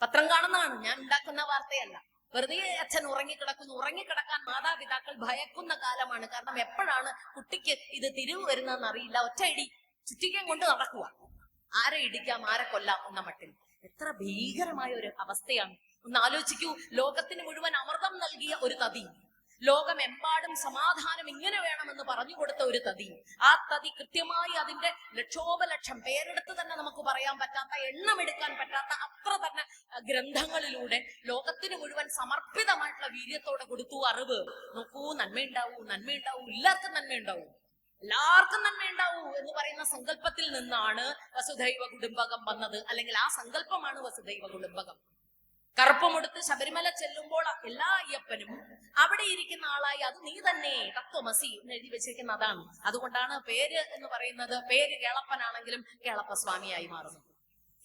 പത്രം കാണുന്നതാണ്, ഞാൻ ഉണ്ടാക്കുന്ന വാർത്തയല്ല. വെറുതെ അച്ഛൻ ഉറങ്ങിക്കിടക്കുന്നു. ഉറങ്ങിക്കിടക്കാൻ മാതാപിതാക്കൾ ഭയക്കുന്ന കാലമാണ്. കാരണം എപ്പോഴാണ് കുട്ടിക്ക് ഇത് തിരിവ് വരുന്നതെന്ന് അറിയില്ല. ഒറ്റയിടി ചുറ്റികം കൊണ്ട് നടക്കുക. ആരെ ഇടിക്കാം, ആരെ കൊല്ലാം എന്ന മട്ടിൽ. എത്ര ഭീകരമായ ഒരു അവസ്ഥയാണ്. ഒന്ന് ആലോചിക്കൂ, ലോകത്തിന് മുഴുവൻ അമൃതം നൽകിയ ഒരു തതി, ലോകമെമ്പാടും സമാധാനം ഇങ്ങനെ വേണമെന്ന് പറഞ്ഞു കൊടുത്ത ഒരു തതി, ആ തതി കൃത്യമായി അതിന്റെ ലക്ഷോപലക്ഷം പേരെടുത്ത് തന്നെ നമുക്ക് പറയാൻ പറ്റാത്ത, എണ്ണമെടുക്കാൻ പറ്റാത്ത അത്ര തന്നെ ഗ്രന്ഥങ്ങളിലൂടെ ലോകത്തിന് മുഴുവൻ സമർപ്പിതമായിട്ടുള്ള വീര്യത്തോടെ കൊടുത്തു അറിവ്. നോക്കൂ, നന്മയുണ്ടാവൂ, എല്ലാവർക്കും നന്മയുണ്ടാവൂ, എല്ലാവർക്കും നന്മയുണ്ടാവൂ എന്ന് പറയുന്ന സങ്കല്പത്തിൽ നിന്നാണ് വസുധൈവ കുടുംബകം വന്നത്. അല്ലെങ്കിൽ ആ സങ്കല്പമാണ് വസുധൈവ കുടുംബകം. കറുപ്പുമെടുത്ത് ശബരിമല ചെല്ലുമ്പോൾ എല്ലാ അയ്യപ്പനും അവിടെ ഇരിക്കുന്ന ആളായി അത് നീ തന്നെ തത്വമസി എന്ന് എഴുതി വെച്ചിരിക്കുന്ന അതാണ്. അതുകൊണ്ടാണ് പേര് എന്ന് പറയുന്നത്, പേര് കേളപ്പനാണെങ്കിലും കേളപ്പ സ്വാമിയായി മാറുന്നു,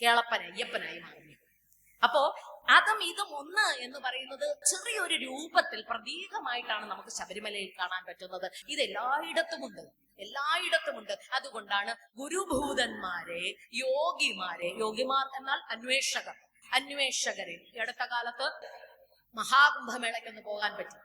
കേളപ്പൻ അയ്യപ്പനായി മാറുന്നു. അപ്പോ അതും ഇതും ഒന്ന് എന്ന് പറയുന്നത് ചെറിയൊരു രൂപത്തിൽ പ്രതീകമായിട്ടാണ് നമുക്ക് ശബരിമലയിൽ കാണാൻ പറ്റുന്നത്. ഇത് എല്ലായിടത്തുമുണ്ട്. അതുകൊണ്ടാണ് ഗുരുഭൂതന്മാരെ, യോഗിമാർ എന്നാൽ അന്വേഷകരെ ഈ അടുത്ത കാലത്ത് മഹാകുംഭമേളയ്ക്കൊന്ന് പോകാൻ പറ്റി.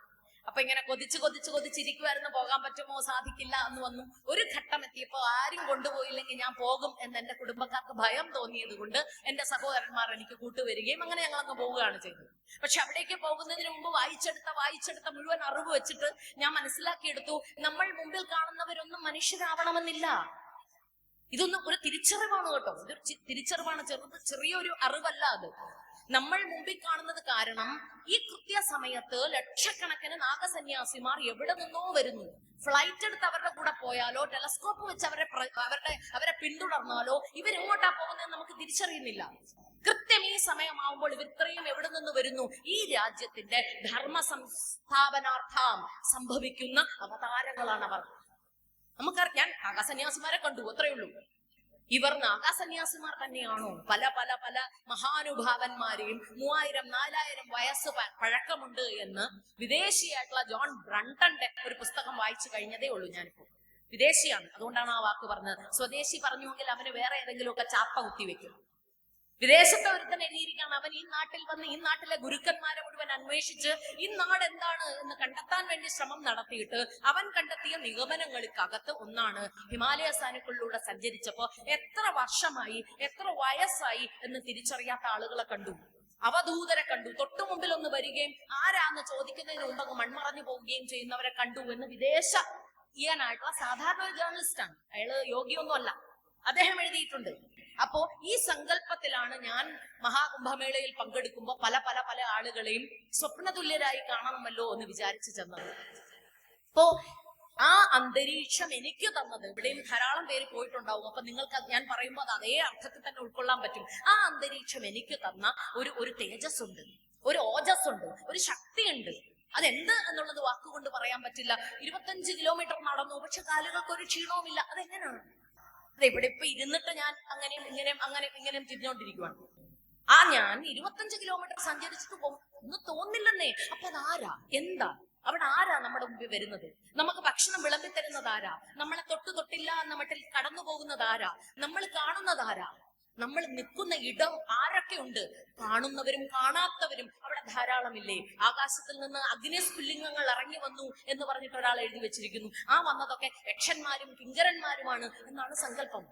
അപ്പൊ ഇങ്ങനെ കൊതിച്ചിരിക്കുവായിരുന്നു, പോകാൻ പറ്റുമോ, സാധിക്കില്ല എന്ന് വന്നു. ഒരു ഘട്ടം എത്തിയപ്പോ ആരും കൊണ്ടുപോയില്ലെങ്കിൽ ഞാൻ പോകും എന്ന് എന്റെ കുടുംബക്കാർക്ക് ഭയം തോന്നിയത് കൊണ്ട് എന്റെ സഹോദരന്മാർ എനിക്ക് കൂട്ടുവരികയും അങ്ങനെ ഞങ്ങളങ്ങ് പോവുകയാണ് ചെയ്തത്. പക്ഷെ അവിടേക്ക് പോകുന്നതിന് മുമ്പ് വായിച്ചെടുത്ത മുഴുവൻ അറിവ് വെച്ചിട്ട് ഞാൻ മനസ്സിലാക്കിയെടുത്തു, നമ്മൾ മുമ്പിൽ കാണുന്നവരൊന്നും മനുഷ്യരാവണമെന്നില്ല. ഇതൊന്നും ഒരു തിരിച്ചറിവാണ് കേട്ടോ, ഇതൊരു തിരിച്ചറിവാണ്, ചെറിയൊരു അറിവല്ല അത്. നമ്മൾ മുമ്പിൽ കാണുന്നത് കാരണം ഈ കൃത്യസമയത്ത് ലക്ഷക്കണക്കിന് നാഗസന്യാസിമാർ എവിടെ നിന്നോ വരുന്നു. ഫ്ലൈറ്റ് എടുത്ത് അവരുടെ കൂടെ പോയാലോ ടെലസ്കോപ്പ് വെച്ച് അവരെ പിന്തുടർന്നാലോ ഇവരെങ്ങോട്ടാ പോകുന്നതെന്ന് നമുക്ക് തിരിച്ചറിയുന്നില്ല. കൃത്യം ഈ സമയമാവുമ്പോൾ ഇവർ ഇത്രയും എവിടെ നിന്ന് വരുന്നു? ഈ രാജ്യത്തിന്റെ ധർമ്മ സംസ്ഥാപനാർത്ഥം സംഭവിക്കുന്ന അവതാരങ്ങളാണ് അവർ. ഞാൻ നാഗസന്യാസിമാരെ കണ്ടു, അത്രയേ ഉള്ളൂ. ഇവർ നാഗസന്യാസിമാർ തന്നെയാണോ? പല പല പല മഹാനുഭാവന്മാരെയും 3000-4000 വയസ്സ് പഴക്കമുണ്ട് എന്ന് വിദേശിയായിട്ടുള്ള ജോൺ ബ്രണ്ടന്റെ ഒരു പുസ്തകം വായിച്ചു കഴിഞ്ഞതേ ഉള്ളൂ. ഞാനിപ്പോ വിദേശിയാണ്, അതുകൊണ്ടാണ് ആ വാക്ക് പറഞ്ഞത്. സ്വദേശി പറഞ്ഞുവെങ്കിൽ അവന് വേറെ ഏതെങ്കിലുമൊക്കെ ചാപ്പ കുത്തിവെക്കും. വിദേശത്തെ ഒരുത്തൻ എഴുതിയിരിക്കുകയാണ്, അവൻ ഈ നാട്ടിൽ വന്ന് ഈ നാട്ടിലെ ഗുരുക്കന്മാരെ മുഴുവൻ അന്വേഷിച്ച് ഈ നാട് എന്താണ് എന്ന് കണ്ടെത്താൻ വേണ്ടി ശ്രമം നടത്തിയിട്ട് അവൻ കണ്ടെത്തിയ നിഗമനങ്ങൾക്കകത്ത് ഒന്നാണ് ഹിമാലയ സാനുക്കളിലൂടെ സഞ്ചരിച്ചപ്പോ എത്ര വർഷമായി എത്ര വയസ്സായി എന്ന് തിരിച്ചറിയാത്ത ആളുകളെ കണ്ടു, അവധൂതരെ കണ്ടു, തൊട്ടു മുമ്പിൽ ഒന്ന് വരികയും ആരാന്ന് ചോദിക്കുന്നതിന് മുമ്പ് അങ്ങ് മൺമറഞ്ഞു പോവുകയും ചെയ്യുന്നവരെ കണ്ടു എന്ന് വിദേശീയനായിട്ടുള്ള സാധാരണ ഒരു ജേർണലിസ്റ്റാണ്. അയാള് യോഗിയൊന്നും അല്ല, അദ്ദേഹം എഴുതിയിട്ടുണ്ട്. അപ്പോ ഈ സങ്കല്പത്തിലാണ് ഞാൻ മഹാകുംഭമേളയിൽ പങ്കെടുക്കുമ്പോൾ പല പല പല ആളുകളെയും സ്വപ്നതുല്യരായി കാണണമല്ലോ എന്ന് വിചാരിച്ചു ചെന്നത്. അപ്പോ ആ അന്തരീക്ഷം എനിക്ക് തന്നത്, ഇവിടെയും ധാരാളം പേര് പോയിട്ടുണ്ടാവും, അപ്പൊ നിങ്ങൾക്ക് ഞാൻ പറയുമ്പോൾ അത് അതേ അർത്ഥത്തിൽ തന്നെ ഉൾക്കൊള്ളാൻ പറ്റും. ആ അന്തരീക്ഷം എനിക്ക് തന്ന ഒരു തേജസ് ഉണ്ട്, ഒരു ഓജസ് ഉണ്ട്, ഒരു ശക്തിയുണ്ട്. അതെന്ത് എന്നുള്ളത് വാക്കുകൊണ്ട് പറയാൻ പറ്റില്ല. 25 കിലോമീറ്റർ നടന്നു, പക്ഷെ കാലുകൾക്ക് ഒരു ക്ഷീണവുമില്ല. അതെങ്ങനെയാണ്? ഇവിടെ ഇപ്പൊ ഇരുന്നിട്ട് ഞാൻ അങ്ങനെയും ഇങ്ങനെയും തിരിഞ്ഞോണ്ടിരിക്കുവാണ്. ഞാൻ 25 കിലോമീറ്റർ സഞ്ചരിച്ചിട്ട് ഒന്നും തോന്നില്ലെന്നേ. അപ്പൊ അതാരാ, എന്താ, അവിടെ ആരാ നമ്മുടെ മുമ്പിൽ വരുന്നത്? നമുക്ക് ഭക്ഷണം വിളമ്പി തരുന്നത് ആരാ? നമ്മളെ തൊട്ടില്ല എന്ന മട്ടിൽ കടന്നു പോകുന്നത് ആരാ? നമ്മൾ കാണുന്നത് ആരാ? നമ്മൾ നിൽക്കുന്ന ഇടം ആരൊക്കെ ഉണ്ട്? കാണുന്നവരും കാണാത്തവരും അവിടെ ധാരാളമില്ലേ? ആകാശത്തിൽ നിന്ന് അഗ്നിസ്ഫുല്ലിംഗങ്ങൾ ഇറങ്ങി വന്നു എന്ന് പറഞ്ഞിട്ട് ഒരാൾ എഴുതി വെച്ചിരിക്കുന്നു. ആ വന്നതൊക്കെ യക്ഷന്മാരും കിങ്കരന്മാരുമാണ് എന്നാണ് സങ്കല്പം.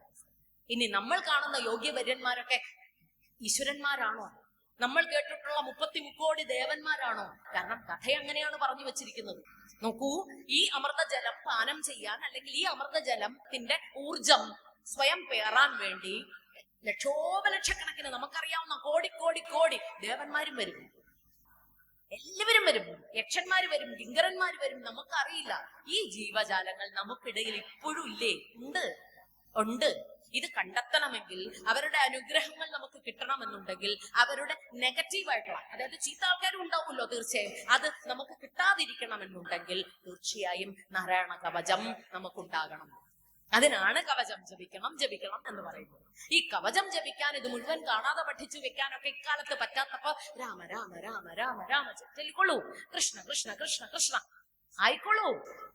ഇനി നമ്മൾ കാണുന്ന യോഗ്യവര്യന്മാരൊക്കെ ഈശ്വരന്മാരാണോ? നമ്മൾ കേട്ടിട്ടുള്ള 33 കോടി ദേവന്മാരാണോ? കാരണം കഥ അങ്ങനെയാണ് പറഞ്ഞു വെച്ചിരിക്കുന്നത്. നോക്കൂ, ഈ അമൃതജലം പാനം ചെയ്യാൻ അല്ലെങ്കിൽ ഈ അമൃതജലത്തിന്റെ ഊർജം സ്വയം പേറാൻ വേണ്ടി ലക്ഷോപലക്ഷക്കണക്കിന് നമുക്കറിയാവുന്ന കോടി ദേവന്മാരും വരും, എല്ലാവരും വരും, യക്ഷന്മാര് വരും, കിങ്കരന്മാര് വരും. നമുക്കറിയില്ല. ഈ ജീവജാലങ്ങൾ നമുക്കിടയിൽ ഇപ്പോഴും ഇല്ലേ? ഉണ്ട്. ഇത് കണ്ടെത്തണമെങ്കിൽ, അവരുടെ അനുഗ്രഹങ്ങൾ നമുക്ക് കിട്ടണമെന്നുണ്ടെങ്കിൽ, അവരുടെ നെഗറ്റീവായിട്ടുള്ള, അതായത് ചീത്ത ആൾക്കാരും ഉണ്ടാവുമല്ലോ തീർച്ചയായും, അത് നമുക്ക് കിട്ടാതിരിക്കണമെന്നുണ്ടെങ്കിൽ തീർച്ചയായും നാരായണ കവചം നമുക്കുണ്ടാകണം. അതിനാണ് കവചം ജപിക്കണം എന്ന് പറയുന്നത്. ഈ കവചം ജപിക്കാൻ ഇത് മുഴുവൻ കാണാതെ പഠിച്ചു വെക്കാനൊക്കെ ഇക്കാലത്ത് പറ്റാത്തപ്പോ രാമ രാമ രാമ രാമ രാമ ചൊല്ലിക്കൊള്ളൂ, കൃഷ്ണ കൃഷ്ണ കൃഷ്ണ കൃഷ്ണ ആയിക്കൊള്ളൂ.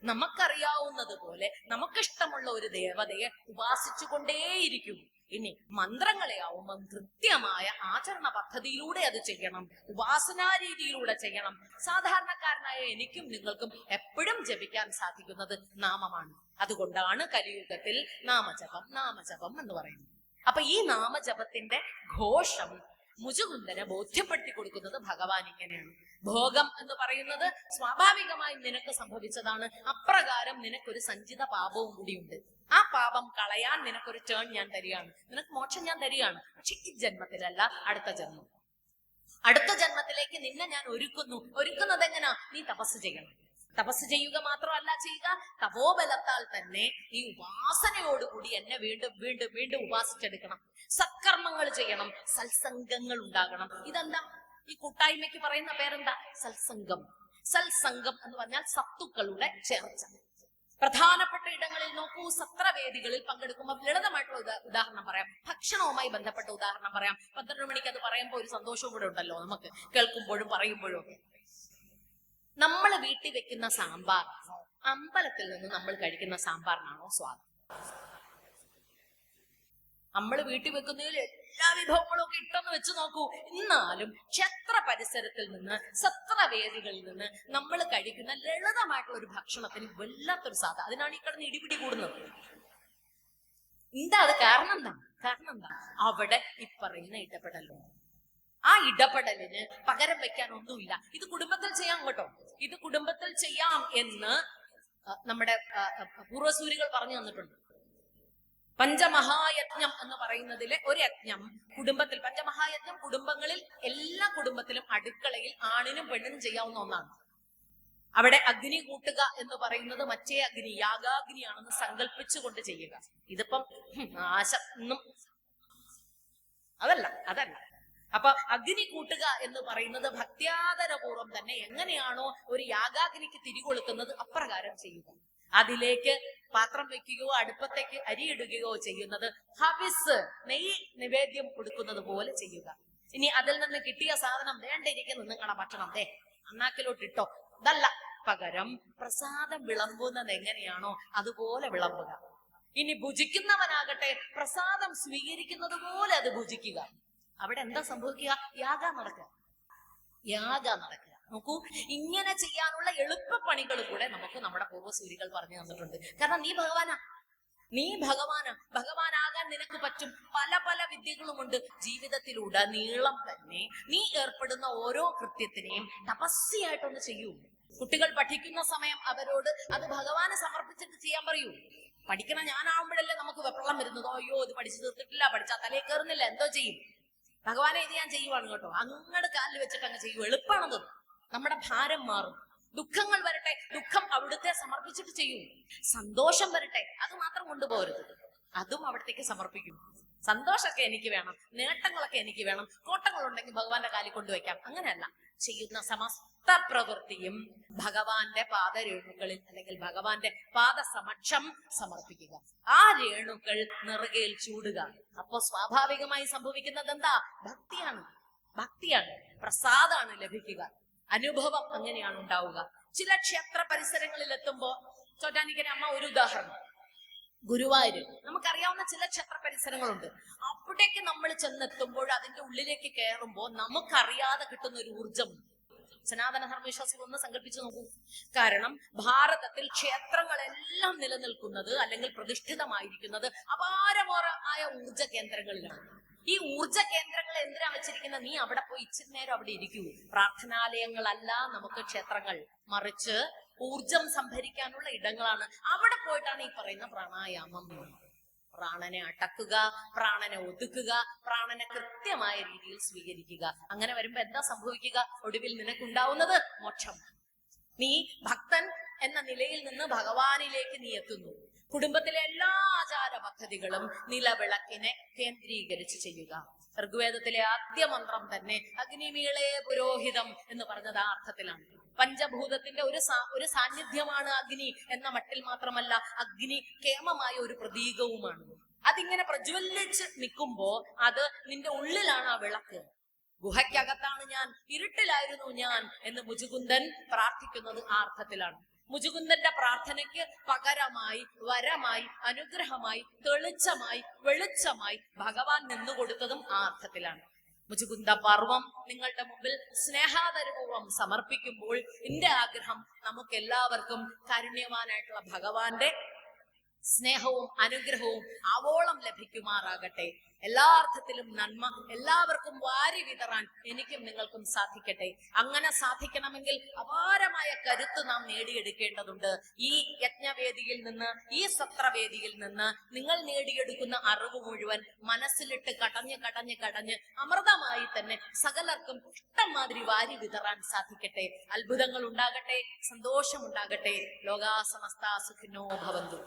നമുക്കറിയാവുന്നത് പോലെ നമുക്കിഷ്ടമുള്ള ഒരു ദേവതയെ ഉപാസിച്ചുകൊണ്ടേയിരിക്കും. ഇനി മന്ത്രങ്ങളെ ആവുമ്പം കൃത്യമായ ആചരണ പദ്ധതിയിലൂടെ അത് ചെയ്യണം, ഉപാസനാ രീതിയിലൂടെ ചെയ്യണം. സാധാരണക്കാരനായ എനിക്കും നിങ്ങൾക്കും എപ്പോഴും ജപിക്കാൻ സാധിക്കുന്നത് നാമമാണ്. അതുകൊണ്ടാണ് കലിയുഗത്തിൽ നാമജപം എന്ന് പറയുന്നത്. അപ്പൊ ഈ നാമജപത്തിന്റെ ഘോഷം മുചുകുന്ദനെ ബോധ്യപ്പെടുത്തി കൊടുക്കുന്നത് ഭഗവാൻ ഇങ്ങനെയാണ്. ഭോഗം എന്ന് പറയുന്നത് സ്വാഭാവികമായി നിനക്ക് സംഭവിച്ചതാണ്. അപ്രകാരം നിനക്കൊരു സഞ്ചിത പാപവും കൂടിയുണ്ട്. ആ പാപം കളയാൻ നിനക്കൊരു ടേൺ ഞാൻ തരികയാണ്, നിനക്ക് മോക്ഷം ഞാൻ തരികയാണ്. പക്ഷെ ഈ ജന്മത്തിലല്ല, അടുത്ത ജന്മത്തിലേക്ക് നിന്നെ ഞാൻ ഒരുക്കുന്നത് എങ്ങനാ? നീ തപസ് ചെയ്യണം. തപസ് ചെയ്യുക മാത്രമല്ല ചെയ്യുക, തപോബലത്താൽ തന്നെ നീ ഉപാസനയോടുകൂടി എന്നെ വീണ്ടും വീണ്ടും വീണ്ടും ഉപാസിച്ചെടുക്കണം. സത്കർമ്മങ്ങൾ ചെയ്യണം, സത്സംഗങ്ങൾ ഉണ്ടാകണം. ഇതെന്താ? ഈ കൂട്ടായ്മയ്ക്ക് പറയുന്ന പേരെന്താ? സത്സംഗം. സത്സംഗം എന്ന് പറഞ്ഞാൽ സത്തുക്കളുടെ ചേർച്ച. പ്രധാനപ്പെട്ട ഇടങ്ങളിൽ നോക്കൂ, സത്രവേദികളിൽ പങ്കെടുക്കുമ്പോൾ ലളിതമായിട്ടുള്ള ഉദാഹരണം പറയാം, ഭക്ഷണവുമായി ബന്ധപ്പെട്ട ഉദാഹരണം പറയാം. 12 മണിക്ക് അത് പറയുമ്പോൾ ഒരു സന്തോഷവും കൂടെ ഉണ്ടല്ലോ നമുക്ക്, കേൾക്കുമ്പോഴും പറയുമ്പോഴും ഒക്കെ. നമ്മൾ വീട്ടിൽ വെക്കുന്ന സാമ്പാർ അമ്പലത്തിൽ നിന്ന് നമ്മൾ കഴിക്കുന്ന സാമ്പാറിനാണോ സ്വാദ്? നമ്മൾ വീട്ടിൽ വെക്കുന്നതിൽ എല്ലാ വിഭവങ്ങളും ഒക്കെ ഇട്ടെന്ന് വെച്ച് നോക്കൂ. എന്നാലും ക്ഷേത്ര പരിസരത്തിൽ നിന്ന്, സത്രവേദികളിൽ നിന്ന് നമ്മൾ കഴിക്കുന്ന ലളിതമായിട്ടുള്ള ഒരു ഭക്ഷണത്തിന് വല്ലാത്തൊരു സാധ. അതിനാണ് ഈ കിടന്ന് ഇടിപിടി കൂടുന്നത്. എന്താ അത്? കാരണം എന്താ? അവിടെ ഈ പറയുന്ന ഇടപെടലോ. ആ ഇടപെടലിന് പകരം വെക്കാൻ ഒന്നുമില്ല. ഇത് കുടുംബത്തിൽ ചെയ്യാം കേട്ടോ, ഇത് കുടുംബത്തിൽ ചെയ്യാം എന്ന് നമ്മുടെ പൂർവ്വസൂരികൾ പറഞ്ഞു തന്നിട്ടുണ്ട്. പഞ്ചമഹായജ്ഞം എന്ന് പറയുന്നതിലെ ഒരു യജ്ഞം കുടുംബത്തിൽ, പഞ്ചമഹായജ്ഞം കുടുംബങ്ങളിൽ, എല്ലാ കുടുംബത്തിലും അടുക്കളയിൽ ആണിനും പെണ്ണിനും ചെയ്യാവുന്ന ഒന്നാണ്. അവിടെ അഗ്നി കൂട്ടുക എന്ന് പറയുന്നത് മറ്റേ അഗ്നി, യാഗാഗ്നിയാണെന്ന് സങ്കല്പിച്ചുകൊണ്ട് ചെയ്യുക. ഇതിപ്പം ആശ ഒന്നും അതല്ല. അപ്പൊ അഗ്നി കൂട്ടുക എന്ന് പറയുന്നത് ഭക്ത്യാദരപൂർവ്വം തന്നെ എങ്ങനെയാണോ ഒരു യാഗാഗ്നിക്ക് തിരികൊളുത്തുന്നത് അപ്രകാരം ചെയ്യുക. അതിലേക്ക് പാത്രം വെക്കുകയോ അടുപ്പത്തേക്ക് അരിയിടുകയോ ചെയ്യുന്നത് ഹവിസ്, നെയ്യ് നിവേദ്യം കൊടുക്കുന്നത് പോലെ ചെയ്യുക. ഇനി അതിൽ നിന്ന് കിട്ടിയ സാധനം വേണ്ടിയിരിക്കുന്നു നിങ്ങളുടെ ഭക്ഷണം അണ്ണാക്കിലോട്ടിട്ടോ, അതല്ല. പകരം പ്രസാദം വിളമ്പുന്നത് എങ്ങനെയാണോ അതുപോലെ വിളമ്പുക. ഇനി ഭുജിക്കുന്നവനാകട്ടെ പ്രസാദം സ്വീകരിക്കുന്നത് പോലെ അത് ഭുജിക്കുക. അവിടെ എന്താ സംഭവിക്കുക? യാഗ നടക്കുക. നോക്കൂ, ഇങ്ങനെ ചെയ്യാനുള്ള എളുപ്പപ്പണികൾ കൂടെ നമുക്ക് നമ്മുടെ പൂർവ്വസൂരികൾ പറഞ്ഞു തന്നിട്ടുണ്ട്. കാരണം നീ ഭഗവാനാകാൻ നിനക്ക് പറ്റും. പല പല വിദ്യകളുമുണ്ട്. ജീവിതത്തിലുടനീളം തന്നെ നീ ഏർപ്പെടുന്ന ഓരോ കൃത്യത്തിനെയും തപസ്യായിട്ടൊന്ന് ചെയ്യൂ. കുട്ടികൾ പഠിക്കുന്ന സമയം അവരോട് അത് ഭഗവാനെ സമർപ്പിച്ചിട്ട് ചെയ്യാൻ പറയൂ. പഠിക്കണ ഞാനാവുമ്പോഴല്ലേ നമുക്ക് വെപ്രളം വരുന്നത്. അയ്യോ ഇത് പഠിച്ചു തീർത്തിട്ടില്ല, പഠിച്ചാൽ തലയിൽ കയറുന്നില്ല, എന്തോ ചെയ്യും? ഭഗവാനെ ഇത് ഞാൻ ചെയ്യുവാണ് കേട്ടോ, അങ്ങോട്ട് കാലിൽ വെച്ചിട്ട് അങ്ങ് ചെയ്യൂ. എളുപ്പമാണത്. നമ്മുടെ ഭാരം മാറും. ദുഃഖങ്ങൾ വരട്ടെ, ദുഃഖം അവിടുത്തെ സമർപ്പിച്ചിട്ട് ചെയ്യൂ. സന്തോഷം വരട്ടെ, അത് മാത്രം കൊണ്ടുപോകരുത്, അതും അവിടത്തേക്ക് സമർപ്പിക്കും. സന്തോഷമൊക്കെ എനിക്ക് വേണം, നേട്ടങ്ങളൊക്കെ എനിക്ക് വേണം, കോട്ടങ്ങളുണ്ടെങ്കിൽ ഭഗവാന്റെ കാലിൽ കൊണ്ടുവയ്ക്കാം. അങ്ങനെയല്ല. ചെയ്യുന്ന സമസ്ത പ്രവൃത്തിയും ഭഗവാന്റെ പാദരേണുക്കളിൽ അല്ലെങ്കിൽ ഭഗവാന്റെ പാദസമക്ഷം സമർപ്പിക്കുക. ആ രേണുക്കൾ നെറുകയിൽ ചൂടുക. അപ്പൊ സ്വാഭാവികമായി സംഭവിക്കുന്നത് എന്താ? ഭക്തിയാണ്, പ്രസാദാണ് ലഭിക്കുക. അനുഭവം അങ്ങനെയാണ് ഉണ്ടാവുക. ചില ക്ഷേത്ര പരിസരങ്ങളിൽ എത്തുമ്പോ, ചോറ്റാനിക്കര അമ്മ ഒരു ഉദാഹരണം, ഗുരുവായൂര് നമുക്കറിയാവുന്ന ചില ക്ഷേത്ര പരിസരങ്ങളുണ്ട്. അവിടേക്ക് നമ്മൾ ചെന്നെത്തുമ്പോൾ അതിന്റെ ഉള്ളിലേക്ക് കയറുമ്പോൾ നമുക്കറിയാതെ കിട്ടുന്ന ഒരു ഊർജം. സനാതന ധർമ്മവിശ്വാസികൾ ഒന്ന് സങ്കല്പിച്ചു നോക്കൂ. കാരണം ഭാരതത്തിൽ ക്ഷേത്രങ്ങളെല്ലാം നിലനിൽക്കുന്നത് അല്ലെങ്കിൽ പ്രതിഷ്ഠിതമായിരിക്കുന്നത് അപാരമായ ഊർജ കേന്ദ്രങ്ങളിലാണ്. ഈ ഊർജ കേന്ദ്രങ്ങൾ എന്തിനാ വെച്ചിരിക്കുന്നത്? നീ അവിടെ പോയി ഇച്ചിരി നേരം അവിടെ ഇരിക്കൂ. പ്രാർത്ഥനാലയങ്ങളല്ല നമുക്ക് ക്ഷേത്രങ്ങൾ, മറിച്ച് ഊർജം സംഭരിക്കാനുള്ള ഇടങ്ങളാണ്. അവിടെ പോയിട്ടാണ് ഈ പറയുന്ന പ്രാണായാമം. പ്രാണനെ അടക്കുക, പ്രാണനെ ഒതുക്കുക, പ്രാണനെ കൃത്യമായ രീതിയിൽ സ്വീകരിക്കുക. അങ്ങനെ വരുമ്പോ എന്താ സംഭവിക്കുക? ഒടുവിൽ നിനക്കുണ്ടാവുന്നത് മോക്ഷം. നീ ഭക്തൻ എന്ന നിലയിൽ നിന്ന് ഭഗവാനിലേക്ക് നീ എത്തുന്നു. കുടുംബത്തിലെ എല്ലാ ആചാര പദ്ധതികളും നിലവിളക്കിനെ കേന്ദ്രീകരിച്ച് ചെയ്യുക. ഋഗ്വേദത്തിലെ ആദ്യ മന്ത്രം തന്നെ അഗ്നിമീളേ പുരോഹിതം എന്ന് പറഞ്ഞത് ആ അർത്ഥത്തിലാണ്. പഞ്ചഭൂതത്തിന്റെ ഒരു സാന്നിധ്യമാണ് അഗ്നി എന്ന മട്ടിൽ മാത്രമല്ല, അഗ്നി കേമമായ ഒരു പ്രതീകവുമാണ്. അതിങ്ങനെ പ്രജ്വലിച്ച് നിൽക്കുമ്പോ അത് നിന്റെ ഉള്ളിലാണ് ആ വിളക്ക്. ഗുഹയ്ക്കകത്താണ് ഞാൻ, ഇരുട്ടിലായിരുന്നു ഞാൻ എന്ന് മുചുകുന്ദൻ പ്രാർത്ഥിക്കുന്നത് ആ അർത്ഥത്തിലാണ്. മുചുകുന്ദന്റെ പ്രാർത്ഥനയ്ക്ക് പകരമായി, വരമായി, അനുഗ്രഹമായി, തെളിച്ചമായി, വെളിച്ചമായി ഭഗവാൻ നിന്നുകൊടുത്തതും ആ അർത്ഥത്തിലാണ്. മുചുകുന്ദ പർവം നിങ്ങളുടെ മുമ്പിൽ സ്നേഹാദരപൂർവ്വം സമർപ്പിക്കുമ്പോൾ എന്റെ ആഗ്രഹം നമുക്ക് എല്ലാവർക്കും കാരുണ്യവാനായിട്ടുള്ള ഭഗവാന്റെ സ്നേഹവും അനുഗ്രഹവും ആവോളം ലഭിക്കുമാറാകട്ടെ. എല്ലാ അർത്ഥത്തിലും നന്മ എല്ലാവർക്കും വാരി വിതറാൻ എനിക്കും നിങ്ങൾക്കും സാധിക്കട്ടെ. അങ്ങനെ സാധിക്കണമെങ്കിൽ അപാരമായ കരുത്ത് നാം നേടിയെടുക്കേണ്ടതുണ്ട്. ഈ യജ്ഞവേദിയിൽ നിന്ന്, ഈ സത്രവേദിയിൽ നിന്ന് നിങ്ങൾ നേടിയെടുക്കുന്ന അറിവ് മുഴുവൻ മനസ്സിലിട്ട് കടഞ്ഞ് അമൃതമായി തന്നെ സകലർക്കും ഇഷ്ടംമാതിരി വാരി വിതറാൻ സാധിക്കട്ടെ. അത്ഭുതങ്ങൾ ഉണ്ടാകട്ടെ, സന്തോഷമുണ്ടാകട്ടെ. ലോകാ സമസ്ത സുഖിനോ ഭവന്തു.